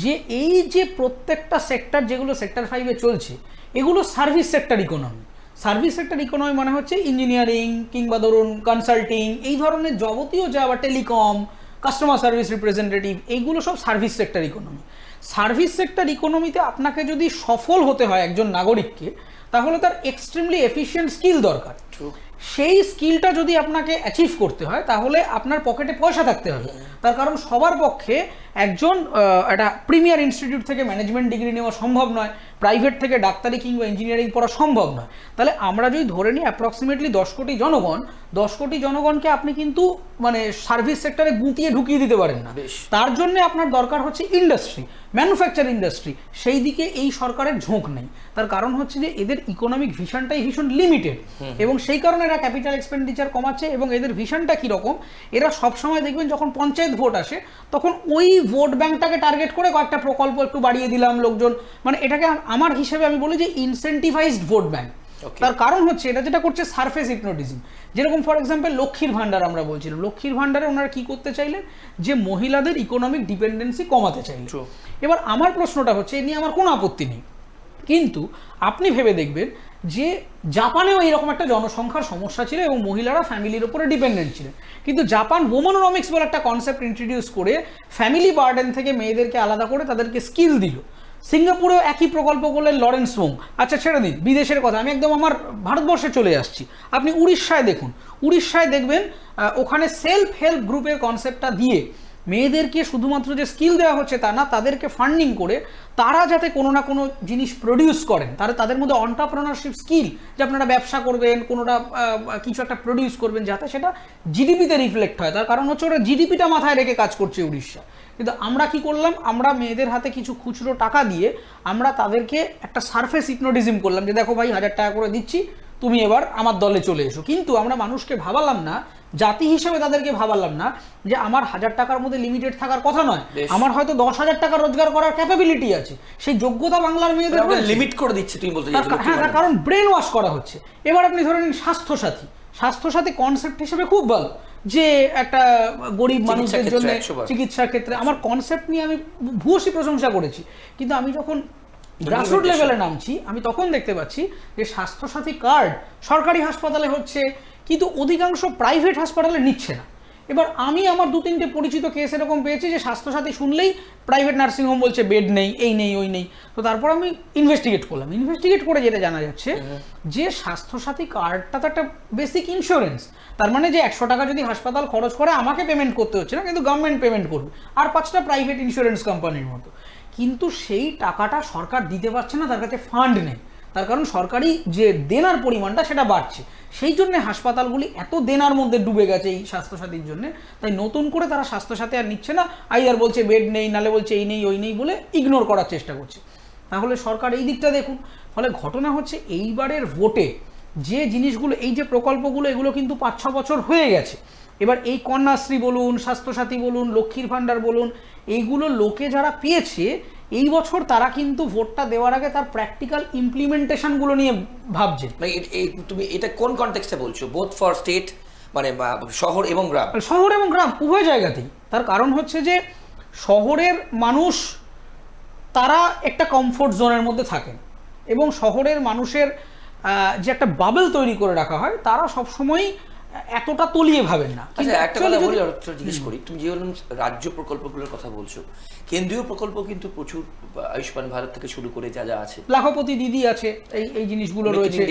যে এই যে প্রত্যেকটা সেক্টর যেগুলো সেক্টর 5-এ চলছে, এগুলো service sector economy. Service sector economy মানে হচ্ছে ইঞ্জিনিয়ারিং কিংবা ধরুন কনসাল্টিং, এই ধরনের যাবতীয় যা, বা টেলিকম, কাস্টমার সার্ভিস রিপ্রেজেন্টেটিভ, এইগুলো সব service sector economy. Service sector ইকোনমিতে আপনাকে যদি সফল হতে হয় একজন নাগরিককে, তাহলে তার এক্সট্রিমলি এফিশিয়েন্ট স্কিল দরকার। সেই স্কিলটা যদি আপনাকে অ্যাচিভ করতে হয় তাহলে আপনার পকেটে পয়সা থাকতে হবে। তার কারণ সবার পক্ষে একজন একটা প্রিমিয়ার ইনস্টিটিউট থেকে ম্যানেজমেন্ট ডিগ্রি নেওয়া সম্ভব নয়, প্রাইভেট থেকে ডাক্তারি কিংবা ইঞ্জিনিয়ারিং পড়া সম্ভব নয়। তাহলে আমরা যদি ধরে নিই অ্যাপ্রক্সিমেটলি 10 কোটি জনগণ, 10 কোটি জনগণকে আপনি কিন্তু মানে সার্ভিস সেক্টরে গুটিয়ে ঢুকিয়ে দিতে পারেন না। তার জন্য আপনার দরকার হচ্ছে ইন্ডাস্ট্রি, ম্যানুফ্যাকচার ইন্ডাস্ট্রি। সেই দিকে এই সরকারের ঝোঁক নেই। তার কারণ হচ্ছে যে এদের ইকোনমিক ভিশনটাই ভীষণ লিমিটেড, এবং সেই কারণে এরা ক্যাপিটাল এক্সপেন্ডিচার কমাচ্ছে। এবং এদের ভিশনটা কীরকম, এরা সবসময় দেখবেন যখন পঞ্চায়েত ভোট আসে তখন ওই ভোট ব্যাংকটাকে টার্গেট করে কয়েকটা প্রকল্প একটু বাড়িয়ে দিলাম লোকজন, মানে এটাকে আমার হিসেবে আমি বলি যে ইনসেন্টিভাইজড ভোট ব্যাংক। তার কারণ হচ্ছে এটা যেটা করছে সারফেস হিপনোটিজম। যেরকম ফর এক্সাম্পল লক্ষ্মীর ভাণ্ডার আমরা বলছিলাম, লক্ষ্মীর ভাণ্ডারে ওনারা কি করতে চাইলেন, যে মহিলাদের ইকোনমিক ডিপেন্ডেন্সি কমাতে চাইলেন। এবার আমার প্রশ্নটা হচ্ছে, এ নিয়ে আমার কোনো আপত্তি নেই, কিন্তু আপনি ভেবে দেখবেন যে জাপানেও এরকম একটা জনসংখ্যার সমস্যা ছিল এবং মহিলারা ফ্যামিলির উপরে ডিপেন্ডেন্ট ছিলেন। কিন্তু জাপান ওমেনোনমিক্স বলে একটা কনসেপ্ট ইন্ট্রোডিউস করে ফ্যামিলি বার্ডেন থেকে মেয়েদেরকে আলাদা করে তাদেরকে স্কিল দিল। সিঙ্গাপুরেও একই প্রকল্প করলেন লরেন্স ওং। আচ্ছা ছেড়ে দিন বিদেশের কথা, আমি একদম আমার ভারতবর্ষে চলে আসছি। আপনি উড়িষ্যায় দেখুন, উড়িষ্যায় দেখবেন ওখানে সেলফ হেল্প গ্রুপের কনসেপ্টটা দিয়ে মেয়েদেরকে শুধুমাত্র যে স্কিল দেওয়া হচ্ছে তা না, তাদেরকে ফান্ডিং করে তারা যাতে কোনো না কোনো জিনিস প্রডিউস করেন, তাদের মধ্যে এন্টারপ্রেনারশিপ স্কিল, যে আপনারা ব্যবসা করবেন, কোনোটা কিছু একটা প্রডিউস করবেন, যাতে সেটা জিডিপিতে রিফ্লেক্ট হয়। তার কারণ হচ্ছে ওরা জিডিপিটা মাথায় রেখে কাজ করছে উড়িষ্যা। কিন্তু আমরা কি করলাম, আমরা মেয়েদের হাতে কিছু খুচরো টাকা দিয়ে আমরা তাদেরকে একটা সারফেস হিপনোটিজম করলাম যে দেখো ভাই 1000 টাকা করে দিচ্ছি, তুমি এবার আমার দলে চলে এসো। কিন্তু আমরা মানুষকে ভাবালাম না জাতি হিসেবে তাদেরকে ভাবালাম না যে আমার 1000 টাকার মধ্যে লিমিটেড থাকার কথা নয়, বেশ। আমার হয়তো 10,000 টাকা রোজগার করার ক্যাপাবিলিটি আছে, সেই যোগ্যতা বাংলার মেয়েদের রয়েছে। লিমিট করে দিচ্ছে তুমি বলতে চাইছো? হ্যাঁ, তার কারণ ব্রেন ওয়াশ করা হচ্ছে। এবার আপনি ধরে নিন স্বাস্থ্যসাথী, স্বাস্থ্যসাথী কনসেপ্ট হিসেবে খুব ভালো, যে একটা গরিব মানুষদের জন্য চিকিৎসার ক্ষেত্রে আমার কনসেপ্ট নিয়ে আমি ভূয়সী প্রশংসা করেছি। কিন্তু আমি যখন গ্রাসরুট লেভেলে নামছি, আমি তখন দেখতে পাচ্ছি যে স্বাস্থ্যসাথী কার্ড সরকারি হাসপাতালে হচ্ছে, কিন্তু অধিকাংশ প্রাইভেট হাসপাতালে নিচ্ছে না। এবার আমি আমার 2-3টে পরিচিত কেস এরকম পেয়েছি যে স্বাস্থ্যসাথী শুনলেই প্রাইভেট নার্সিংহোম বলছে বেড নেই, এই নেই, ওই নেই। তো তারপর আমি ইনভেস্টিগেট করলাম, ইনভেস্টিগেট করে যেটা জানা যাচ্ছে যে স্বাস্থ্যসাথী কার্ডটা তো একটা বেসিক ইন্স্যুরেন্স। তার মানে যে 100 টাকা যদি হাসপাতাল খরচ করে আমাকে পেমেন্ট করতে হচ্ছে না, কিন্তু গভর্নমেন্ট পেমেন্ট করবে, আর 5টা প্রাইভেট ইন্স্যুরেন্স কোম্পানির মতো। কিন্তু সেই টাকাটা সরকার দিতে পারছে না, তার কাছে ফান্ড নেই। তার কারণ সরকারি যে দেনার পরিমাণটা সেটা বাড়ছে, সেই জন্য হাসপাতালগুলি এত দেনার মধ্যে ডুবে গেছে এই স্বাস্থ্যসাথীর জন্য। তাই নতুন করে তারা স্বাস্থ্যসাথী আর নিচ্ছে না, আর বলছে বেড নেই, নালে বলছে এই নেই, ওই নেই বলে ইগনোর করার চেষ্টা করছে। তাহলে সরকার এই দিকটা দেখুন। ফলে ঘটনা হচ্ছে এইবারের ভোটে যে জিনিসগুলো, এই যে প্রকল্পগুলো, এগুলো কিন্তু 5-6 বছর হয়ে গেছে। এবার এই কন্যাশ্রী বলুন, স্বাস্থ্যসাথী বলুন, লক্ষ্মীর ভাণ্ডার বলুন, এইগুলো লোকে যারা পেয়েছে এই বছর তারা কিন্তু ভোটটা দেওয়ার আগে তার প্র্যাকটিক্যাল ইমপ্লিমেন্টেশনগুলো নিয়ে ভাবছে। তুমি এটা কোন কনটেক্সটে বলছো? বোথ ফর স্টেট, মানে শহর এবং গ্রাম? শহর এবং গ্রাম উভয় জায়গাতেই। তার কারণ হচ্ছে যে শহরের মানুষ তারা একটা কমফোর্ট জোনের মধ্যে থাকেন, এবং শহরের মানুষের যে একটা বাবেল তৈরি করে রাখা হয়, তারা সবসময় এতটা তলিয়ে ভাবেন না। আচ্ছা, একটা কথা বলি, জিজ্ঞেস করি, তুমি যে রাজ্য প্রকল্পগুলোর কথা বলছো, কেন্দ্রীয় প্রকল্প কিন্তু প্রচুর, আয়ুষ্মান ভারত থেকে শুরু করে যা যা আছে, লাখপতি দিদি আছে, এই জিনিসগুলো রয়েছে,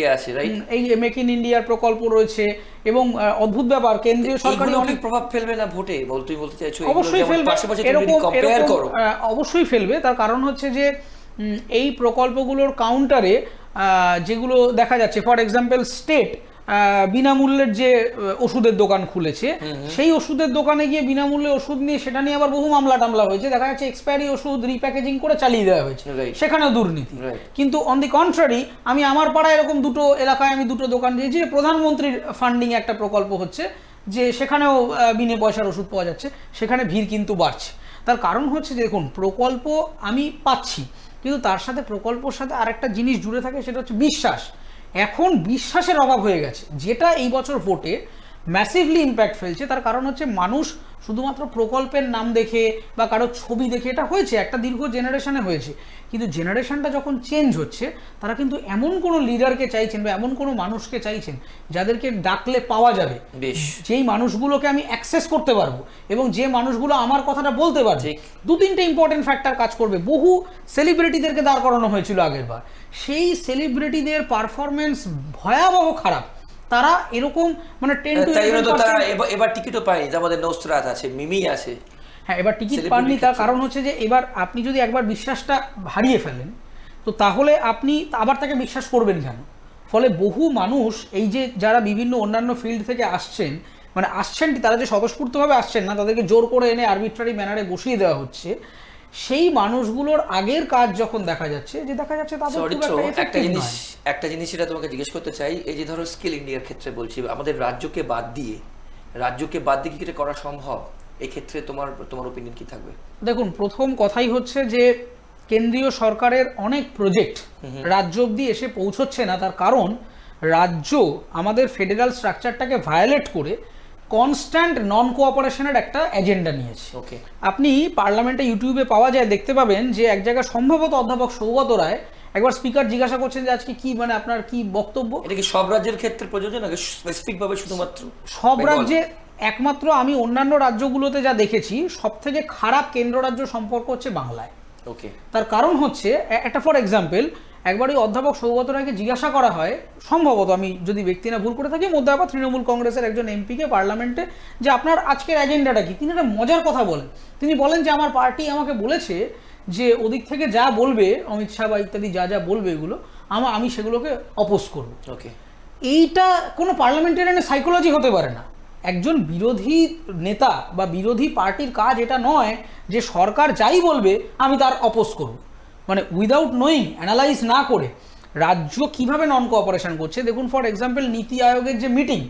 এই মেক ইন ইন্ডিয়ার প্রকল্প রয়েছে। এবং অদ্ভুত ব্যাপার, কেন্দ্রীয় সরকারি অনেক প্রভাব ফেলবে না ভোটে, তুমি বলতে চাইছো? অবশ্যই ফেলবে, অবশ্যই ফেলবে। তার কারণ হচ্ছে যে এই প্রকল্পগুলোর কাউন্টারে যেগুলো দেখা যাচ্ছে, ফর এক্সাম্পল স্টেট বিনামূল্যের যে ওষুধের দোকান খুলেছে, সেই ওষুধের দোকানে গিয়ে বিনামূল্যে ওষুধ নিয়ে সেটা নিয়ে আবার বহু মামলা টামলা হয়েছে। দেখা যাচ্ছে এক্সপায়ারি ওষুধ রিপ্যাকেজিং করে চালিয়ে দেওয়া হয়েছে, সেখানেও দুর্নীতি। কিন্তু অন দি কন্ট্রারি, আমি আমার পাড়ায় এরকম 2টো এলাকায় আমি 2টো দোকান দিয়েছি, প্রধানমন্ত্রীর ফান্ডিং একটা প্রকল্প হচ্ছে, যে সেখানেও বিনে পয়সার ওষুধ পাওয়া যাচ্ছে, সেখানে ভিড় কিন্তু বাড়ছে। তার কারণ হচ্ছে দেখুন, প্রকল্প আমি পাচ্ছি, কিন্তু তার সাথে প্রকল্পের সাথে আরেকটা জিনিস জুড়ে থাকে, সেটা হচ্ছে বিশ্বাস। এখন বিশ্বাসের অভাব হয়ে গেছে, যেটা এই বছর ভোটে ম্যাসিভলি ইম্প্যাক্ট ফেলছে। তার কারণ হচ্ছে মানুষ শুধুমাত্র প্রকল্পের নাম দেখে বা কারো ছবি দেখে, এটা হয়েছে একটা দীর্ঘ জেনারেশনে হয়েছে, কিন্তু জেনারেশনটা যখন চেঞ্জ হচ্ছে, তারা কিন্তু এমন কোনো লিডারকে চাইছেন বা এমন কোনো মানুষকে চাইছেন যাদেরকে ডাকলে পাওয়া যাবে, যেই মানুষগুলোকে আমি অ্যাক্সেস করতে পারবো, এবং যে মানুষগুলো আমার কথাটা বলতে পারবে। 2-3টে ইম্পর্টেন্ট ফ্যাক্টর কাজ করবে। বহু সেলিব্রিটিদেরকে দাঁড় করানো হয়েছিল আগের বার, সেই সেলিব্রিটিদের পারফরমেন্স ভয়াবহ খারাপ, তারা এরকম মানে 10-11%। এবার টিকিটও পায়নি, আমাদের নসরাত আছে, মিমি আছে। হ্যাঁ, এবার টিকিট পাননি, তার কারণ হচ্ছে যে এবার আপনি যদি একবার বিশ্বাসটা হারিয়ে ফেলেন, তো তাহলে আপনি আবার তাকে বিশ্বাস করবেন কেন? ফলে বহু মানুষ, এই যে যারা বিভিন্ন অন্যান্য ফিল্ড থেকে আসছেন, মানে আসছেন তারা যে স্বতঃস্ফূর্তভাবে আসছেন না, তাদেরকে জোর করে এনে আরবিট্রারি ম্যানারে বসিয়ে দেওয়া হচ্ছে, সেই মানুষগুলোর আগের কাজ যখন দেখা যাচ্ছে তাদের একটা জিনিস এটা তোমাকে জিজ্ঞেস করতে চাই। এই যে ধরো স্কিল ইন্ডিয়ার ক্ষেত্রে বলছি, আমাদের রাজ্যকে বাদ দিয়ে কি এটা করা সম্ভব? এই ক্ষেত্রে তোমার ওপিনিয়ন কি থাকবে? দেখুন, প্রথম কথাই হচ্ছে যে কেন্দ্রীয় সরকারের অনেক প্রজেক্ট রাজ্য অবধি এসে পৌঁছচ্ছে না। তার কারণ রাজ্য আমাদের ফেডারেল স্ট্রাকচারটাকে ভায়োলেট করে কনস্ট্যান্ট নন কোঅপারেশনের একটা এজেন্ডা নিয়েছে। আপনি পার্লামেন্টে ইউটিউবে পাওয়া যায়, দেখতে পাবেন যে এক জায়গায় সম্ভবত অধ্যাপক সৌগত রায় একবার স্পিকার জিজ্ঞাসা করছেন যে আজকে কি, মানে আপনার কি বক্তব্য। এটা কি সব রাজ্যের ক্ষেত্রে প্রযোজ্য নাকি স্পেসিফিক ভাবে শুধুমাত্র সব রাজ্যে? একমাত্র আমি অন্যান্য রাজ্যগুলোতে যা দেখেছি, সব থেকে খারাপ কেন্দ্র রাজ্য সম্পর্ক হচ্ছে বাংলায়। তার কারণ হচ্ছে একটা ফর এক্সাম্পল, একবার ওই অধ্যাপক সৌগত রায়কে জিজ্ঞাসা করা হয়, সম্ভবত আমি যদি ব্যক্তি না ভুল করে থাকি, মধ্যে তৃণমূল কংগ্রেসের একজন এমপিকে পার্লামেন্টে, যে আপনার আজকের এজেন্ডাটা কি। তিনি একটা মজার কথা বলেন, তিনি বলেন যে আমার পার্টি আমাকে বলেছে যে ওদিক থেকে যা বলবে অমিত শাহ বা ইত্যাদি যা যা বলবে এগুলো আমি সেগুলোকে অপোজ করবো। এইটা কোনো পার্লামেন্টারিয়ানের সাইকোলজি হতে পারে না। একজন বিরোধী নেতা বা বিরোধী পার্টির কাজ এটা নয় যে সরকার যাই বলবে আমি তার অপোজ করব, মানে উইদাউট নোয়িং, অ্যানালাইজ না করে রাজ্য কিভাবে নন কোঅপারেশন করছে। দেখুন, ফর এক্সাম্পল নীতি আয়োগের যে মিটিং,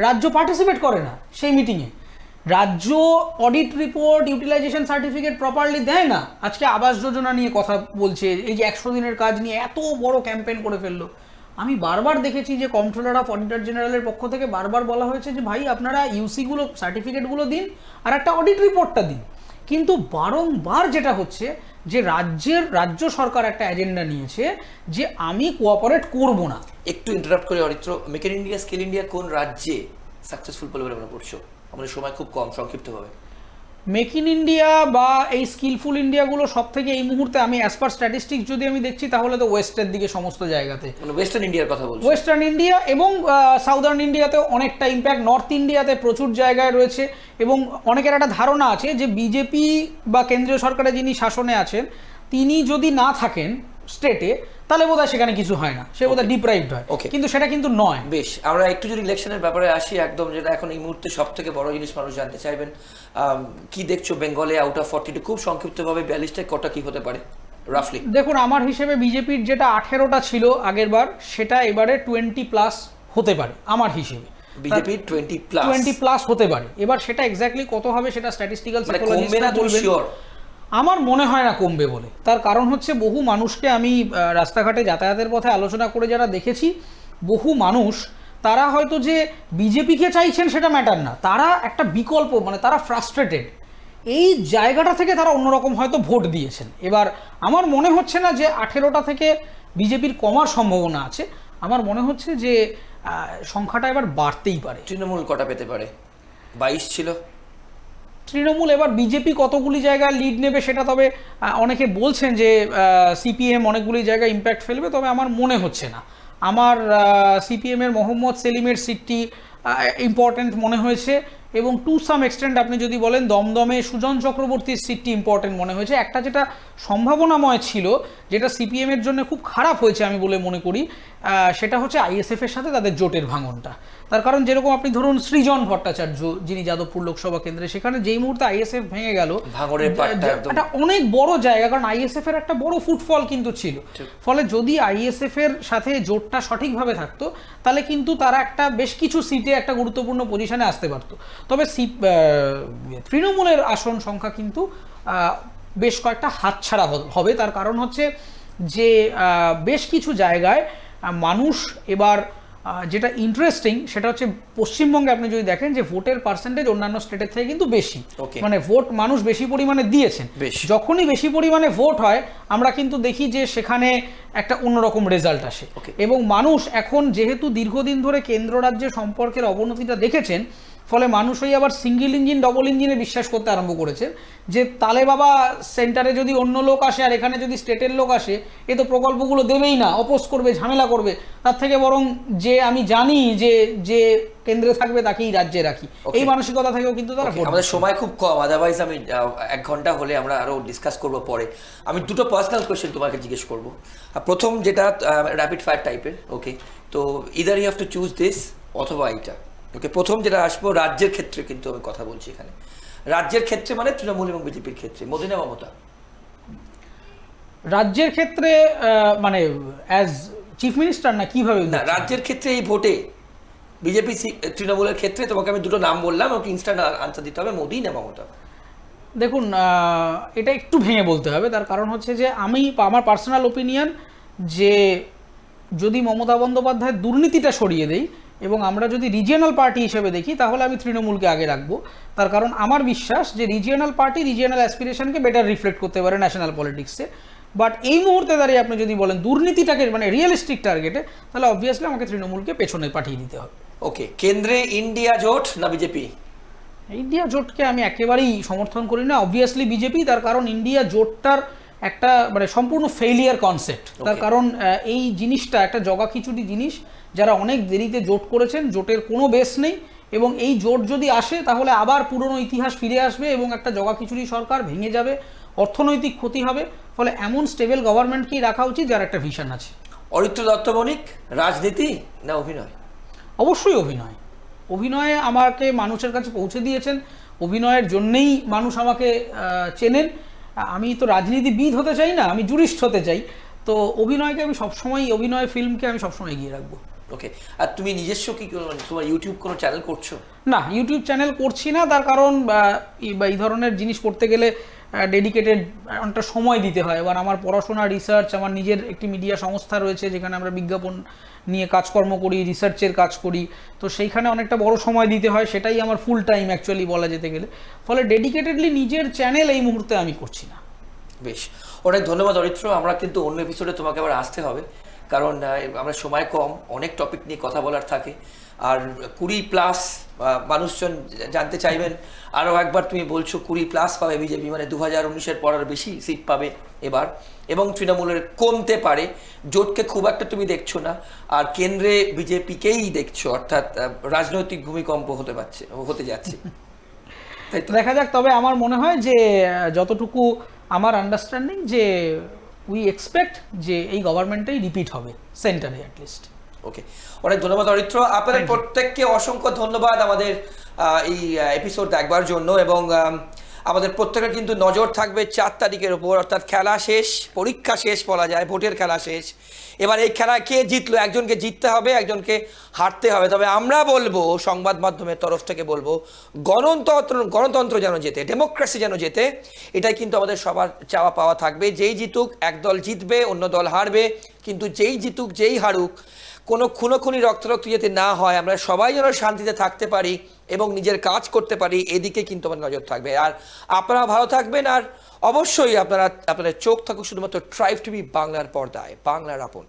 রাজ্য পার্টিসিপেট করে না সেই মিটিংয়ে। রাজ্য audit report, utilization certificate properly দেয় না। আজকে আবাস যোজনা নিয়ে কথা বলছে, এই যে 100 দিনের কাজ নিয়ে এত বড় ক্যাম্পেইন করে ফেললো। আমি বারবার দেখেছি যে কন্ট্রোলার অফ অডিটর জেনারেলের পক্ষ থেকে বারবার বলা হয়েছে যে ভাই আপনারা ইউসিগুলো, সার্টিফিকেটগুলো দিন আর একটা অডিট রিপোর্টটা দিন। কিন্তু বারংবার যেটা হচ্ছে যে রাজ্য সরকার একটা এজেন্ডা নিয়েছে যে আমি কোঅপারেট করব না। একটু ইন্টারাপ্ট করে Aritra, make in India, skill India কোন রাজ্যে সাকসেসফুল বলে মনে করছো? আমাদের সময় খুব কম, সংক্ষিপ্তভাবে। মেক ইন ইন্ডিয়া বা এই স্কিলফুল ইন্ডিয়াগুলো সব থেকে এই মুহূর্তে আমি অ্যাজ পার স্ট্যাটিস্টিক্স যদি আমি দেখছি তাহলে তো ওয়েস্টের দিকে সমস্ত জায়গাতে, মানে ওয়েস্টার্ন ইন্ডিয়ার কথা বলছি। ওয়েস্টার্ন ইন্ডিয়া এবং সাউদার্ন ইন্ডিয়াতেও অনেকটা ইম্প্যাক্ট, নর্থ ইন্ডিয়াতে প্রচুর জায়গায় রয়েছে। এবং অনেকের একটা ধারণা আছে যে বিজেপি বা কেন্দ্রীয় সরকারে যিনি শাসনে আছেন তিনি যদি না থাকেন স্টেটে তাহলে বোধহয় সেখানে কিছু হয় না, সে বোধহয় ডিপ্রাইভড হয়, কিন্তু সেটা কিন্তু নয়। বেশ, আমরা একটু যদি ইলেকশনের ব্যাপারে আসি, একদম যেটা এখন এই মুহূর্তে সব থেকে বড় জিনিস মানুষ জানতে চাইবেন, কি দেখছো বেঙ্গলে আউট অফ 42? খুব সংক্ষিপ্তভাবে 42টায় কটা কি হতে পারে রাফলি? দেখুন, আমার হিসেবে বিজেপির যেটা 18টা ছিল আগের বার, সেটা এবারে 20+ হতে পারে আমার হিসেবে। বিজেপি 20+ হতে পারে। এবার সেটা এক্স্যাক্টলি কত হবে সেটা স্ট্যাটিস্টিক্যাল সাইকোলজিস্টরা বলবেন। আমার মনে হয় না কমবে বলে। তার কারণ হচ্ছে বহু মানুষকে আমি রাস্তাঘাটে যাতায়াতের পথে আলোচনা করে যারা দেখেছি, বহু মানুষ তারা হয়তো যে বিজেপিকে চাইছেন সেটা ম্যাটার না, তারা একটা বিকল্প, মানে তারা ফ্রাস্ট্রেটেড, এই জায়গাটা থেকে তারা অন্যরকম হয়তো ভোট দিয়েছেন। এবার আমার মনে হচ্ছে না যে 18টা থেকে বিজেপির কমার সম্ভাবনা আছে। আমার মনে হচ্ছে যে সংখ্যাটা এবার বাড়তেই পারে। তৃণমূল কটা পেতে পারে? 22 ছিল। তৃণমূল এবার বিজেপি কতগুলি জায়গায় লিড নেবে সেটা, তবে অনেকে বলছেন যে সিপিএম অনেকগুলি জায়গায় ইম্প্যাক্ট ফেলবে, তবে আমার মনে হচ্ছে না। আমার সিপিএমের মোহাম্মদ সেলিমের সিটটি ইম্পর্টেন্ট মনে হয়েছে, এবং টু সাম এক্সটেন্ট আপনি যদি বলেন দমদমে সুজন চক্রবর্তীর সিটটি ইম্পর্টেন্ট মনে হয়েছে। একটা যেটা সম্ভাবনাময় ছিল, যেটা সিপিএমের জন্য খুব খারাপ হয়েছে আমি বলে মনে করি, সেটা হচ্ছে আইএসএফের সাথে তাদের জোটের ভাঙনটা। তার কারণ যেরকম আপনি ধরুন সৃজন ভট্টাচার্য যিনি যাদবপুর লোকসভা কেন্দ্রে, সেখানে যেই মুহূর্তে আইএসএফ ভেঙে গেল, একটা অনেক বড় জায়গা, কারণ আইএসএফ এর একটা বড় ফুটফল কিন্তু ছিল। ফলে যদি আইএসএফ এর সাথে জোটটা সঠিকভাবে থাকতো তাহলে কিন্তু তারা একটা বেশ কিছু সিটে একটা গুরুত্বপূর্ণ পজিশনে আসতে পারতো। তবে তৃণমূলের আসন সংখ্যা কিন্তু বেশ কয়েকটা হাতছাড়া হবে। তার কারণ হচ্ছে যে বেশ কিছু জায়গায় মানুষ এবার, যেটা ইন্টারেস্টিং সেটা হচ্ছে পশ্চিমবঙ্গে আপনি যদি দেখেন যে ভোটের পার্সেন্টেজ অন্যান্য স্টেটের থেকে কিন্তু বেশি, মানে ভোট মানুষ বেশি পরিমাণে দিয়েছেন। যখনই বেশি পরিমাণে ভোট হয় আমরা কিন্তু দেখি যে সেখানে একটা অন্যরকম রেজাল্ট আসে। এবং মানুষ এখন যেহেতু দীর্ঘদিন ধরে কেন্দ্র রাজ্যের সম্পর্কের অবনতিটা দেখেছেন, ফলে মানুষ ওই আবার সিঙ্গেল ইঞ্জিন ডবল ইঞ্জিনে বিশ্বাস করতে আরম্ভ করেছে যে তালে বাবা সেন্টারে যদি অন্য লোক আসে আর এখানে যদি স্টেটের লোক আসে, এ তো প্রকল্পগুলো দেবেই না, অপোজ করবে, ঝামেলা করবে, তার থেকে বরং যে আমি জানি যে কেন্দ্রে থাকবে তাকেই রাজ্যে রাখি, এই মানসিকতা থেকেও কিন্তু তারা। আমাদের সময় খুব কম, আদারওয়াইজ আমি 1 ঘন্টা হলে আমরা আরো ডিসকাস করবো পরে। আমি দুটো পার্সোনাল কোয়েশ্চেন তোমাকে জিজ্ঞেস করবো। প্রথম যেটা র্যাপিড ফায়ার টাইপের, ওকে, তো either you have to choose this অথবা এইটা। ওকে, প্রথম যেটা আসবো রাজ্যের ক্ষেত্রে, কিন্তু আমি কথা বলছি এখানে রাজ্যের ক্ষেত্রে, মানে তৃণমূল এবং বিজেপির ক্ষেত্রে, মোদী না মমতা? রাজ্যের ক্ষেত্রে মানে অ্যাজ চিফ মিনিস্টার না কিভাবে? না, রাজ্যের ক্ষেত্রে এই ভোটে বিজেপি তৃণমূলের ক্ষেত্রে তোমাকে আমি দুটো নাম বললাম, ওকে ইনস্ট্যান্ট আনসার দিতে হবে, মোদী না মমতা? দেখুন, এটা একটু ভেঙে বলতে হবে। তার কারণ হচ্ছে যে আমার পার্সোনাল ওপিনিয়ন যে যদি মমতা বন্দ্যোপাধ্যায়ের দুর্নীতিটা সরিয়ে দেই এবং আমরা যদি রিজিয়নাল পার্টি হিসেবে দেখি, তাহলে আমি তৃণমূলকে আগে রাখবো। তার কারণ আমার বিশ্বাস যে রিজিয়নাল পার্টি রিজিয়নাল অ্যাসপিরেশনকে বেটার রিফ্লেক্ট করতে পারে ন্যাশনাল পলিটিক্সে। বাট এই মুহূর্তে দাঁড়িয়ে আপনি যদি বলেন দুর্নীতিটাকে মানে রিয়েলিস্টিক টার্গেটে, তাহলে অবভিয়াসলি আমাকে তৃণমূলকে পেছনে পাঠিয়ে দিতে হবে। ওকে, কেন্দ্রে ইন্ডিয়া জোট না বিজেপি? ইন্ডিয়া জোটকে আমি একেবারেই সমর্থন করি না, অবভিয়াসলি বিজেপি। তার কারণ ইন্ডিয়া জোটটার একটা মানে সম্পূর্ণ ফেইলিয়ার কনসেপ্ট। তার কারণ এই জিনিসটা একটা জগা খিচুড়ি জিনিস, যারা অনেক দেরিতে জোট করেছেন, জোটের কোনো বেস নেই, এবং এই জোট যদি আসে তাহলে আবার পুরনো ইতিহাস ফিরে আসবে এবং একটা জগা খিচুড়ি সরকার ভেঙে যাবে, অর্থনৈতিক ক্ষতি হবে। ফলে এমন স্টেবল গভর্নমেন্টকেই রাখা উচিত যার একটা ভিশন আছে। অরিত্র দত্ত বণিক, রাজনীতি না অভিনয়? অবশ্যই অভিনয়। অভিনয়ে আমাকে মানুষের কাছে পৌঁছে দিয়েছেন, অভিনয়ের জন্যেই মানুষ আমাকে চেনেন। আমি তো রাজনীতিবিদ হতে চাই না, আমি জুরিস্ট হতে চাই। তো অভিনয়কে আমি সবসময়, অভিনয় ফিল্মকে আমি সবসময় এগিয়ে রাখবো। ওকে, আর তুমি নিজস্ব কি তোমার ইউটিউব কোনো চ্যানেল করছো? না, ইউটিউব চ্যানেল করছি না, তার কারণ এই ধরনের জিনিস করতে গেলে ডেডিকেটেড অনেকটা সময় দিতে হয়। এবার আমার পড়াশোনা, রিসার্চ, আমার নিজের একটি মিডিয়া সংস্থা রয়েছে যেখানে আমরা বিজ্ঞাপন নিয়ে কাজকর্ম করি, রিসার্চের কাজ করি, তো সেইখানে অনেকটা বড় সময় দিতে হয়, সেটাই আমার ফুল টাইম অ্যাকচুয়ালি বলা যেতে গেলে। ফলে ডেডিকেটেডলি নিজের চ্যানেল এই মুহূর্তে আমি করছি না। বেশ, অনেক ধন্যবাদ অরিত্র। আমরা কিন্তু অন্য এপিসোডে তোমাকে আবার আসতে হবে, কারণ আমরা সময় কম, অনেক টপিক নিয়ে কথা বলার থাকে। আর 20+ মানুষজন জানতে চাইবেন, আরও একবার তুমি বলছো 20+ পাবে বিজেপি, মানে 2019-এর পর আর বেশি সিট পাবে এবার, এবং তৃণমূলের কমতে পারে। জোটকে খুব একটা তুমি দেখছো না, আর কেন্দ্রে বিজেপিকেই দেখছো, অর্থাৎ রাজনৈতিক ভূমিকম্প হতে যাচ্ছে। তাই তো? দেখা যাক। তবে আমার মনে হয় যে যতটুকু আমার আন্ডারস্ট্যান্ডিং, যে উই এক্সপেক্ট যে এই গভর্নমেন্টটাই রিপিট হবে সেন্টারে অ্যাটলিস্ট। ওকে, অনেক ধন্যবাদ অরিত্র। আপনাদের প্রত্যেককে অসংখ্য ধন্যবাদ আমাদের এই এপিসোড দেখবার জন্য, এবং আমাদের প্রত্যেকের কিন্তু নজর থাকবে 4 তারিখের ওপর, অর্থাৎ খেলা শেষ, পরীক্ষা শেষ বলা যায়, ভোটের খেলা শেষ। এবার এই খেলায় কে জিতলো? একজনকে জিততে হবে, একজনকে হারতে হবে। তবে আমরা বলবো, সংবাদ মাধ্যমের তরফ থেকে বলবো, গণতন্ত্র যেন জেতে, ডেমোক্রেসি যেন জেতে, এটাই কিন্তু আমাদের সবার চাওয়া পাওয়া থাকবে। যেই জিতুক, এক দল জিতবে, অন্য দল হারবে, কিন্তু যেই জিতুক যেই হারুক, কোনো খুনোখুনি রক্তারক্ত যাতে না হয়, আমরা সবাই যেন শান্তিতে থাকতে পারি এবং নিজের কাজ করতে পারি, এদিকে কিন্তু আমার নজর থাকবে। আর আপনারা ভালো থাকবেন, আর অবশ্যই আপনাদের চোখ থাকুক শুধুমাত্র ট্রাইব টিভি বাংলার পর্দায়, বাংলার আপন।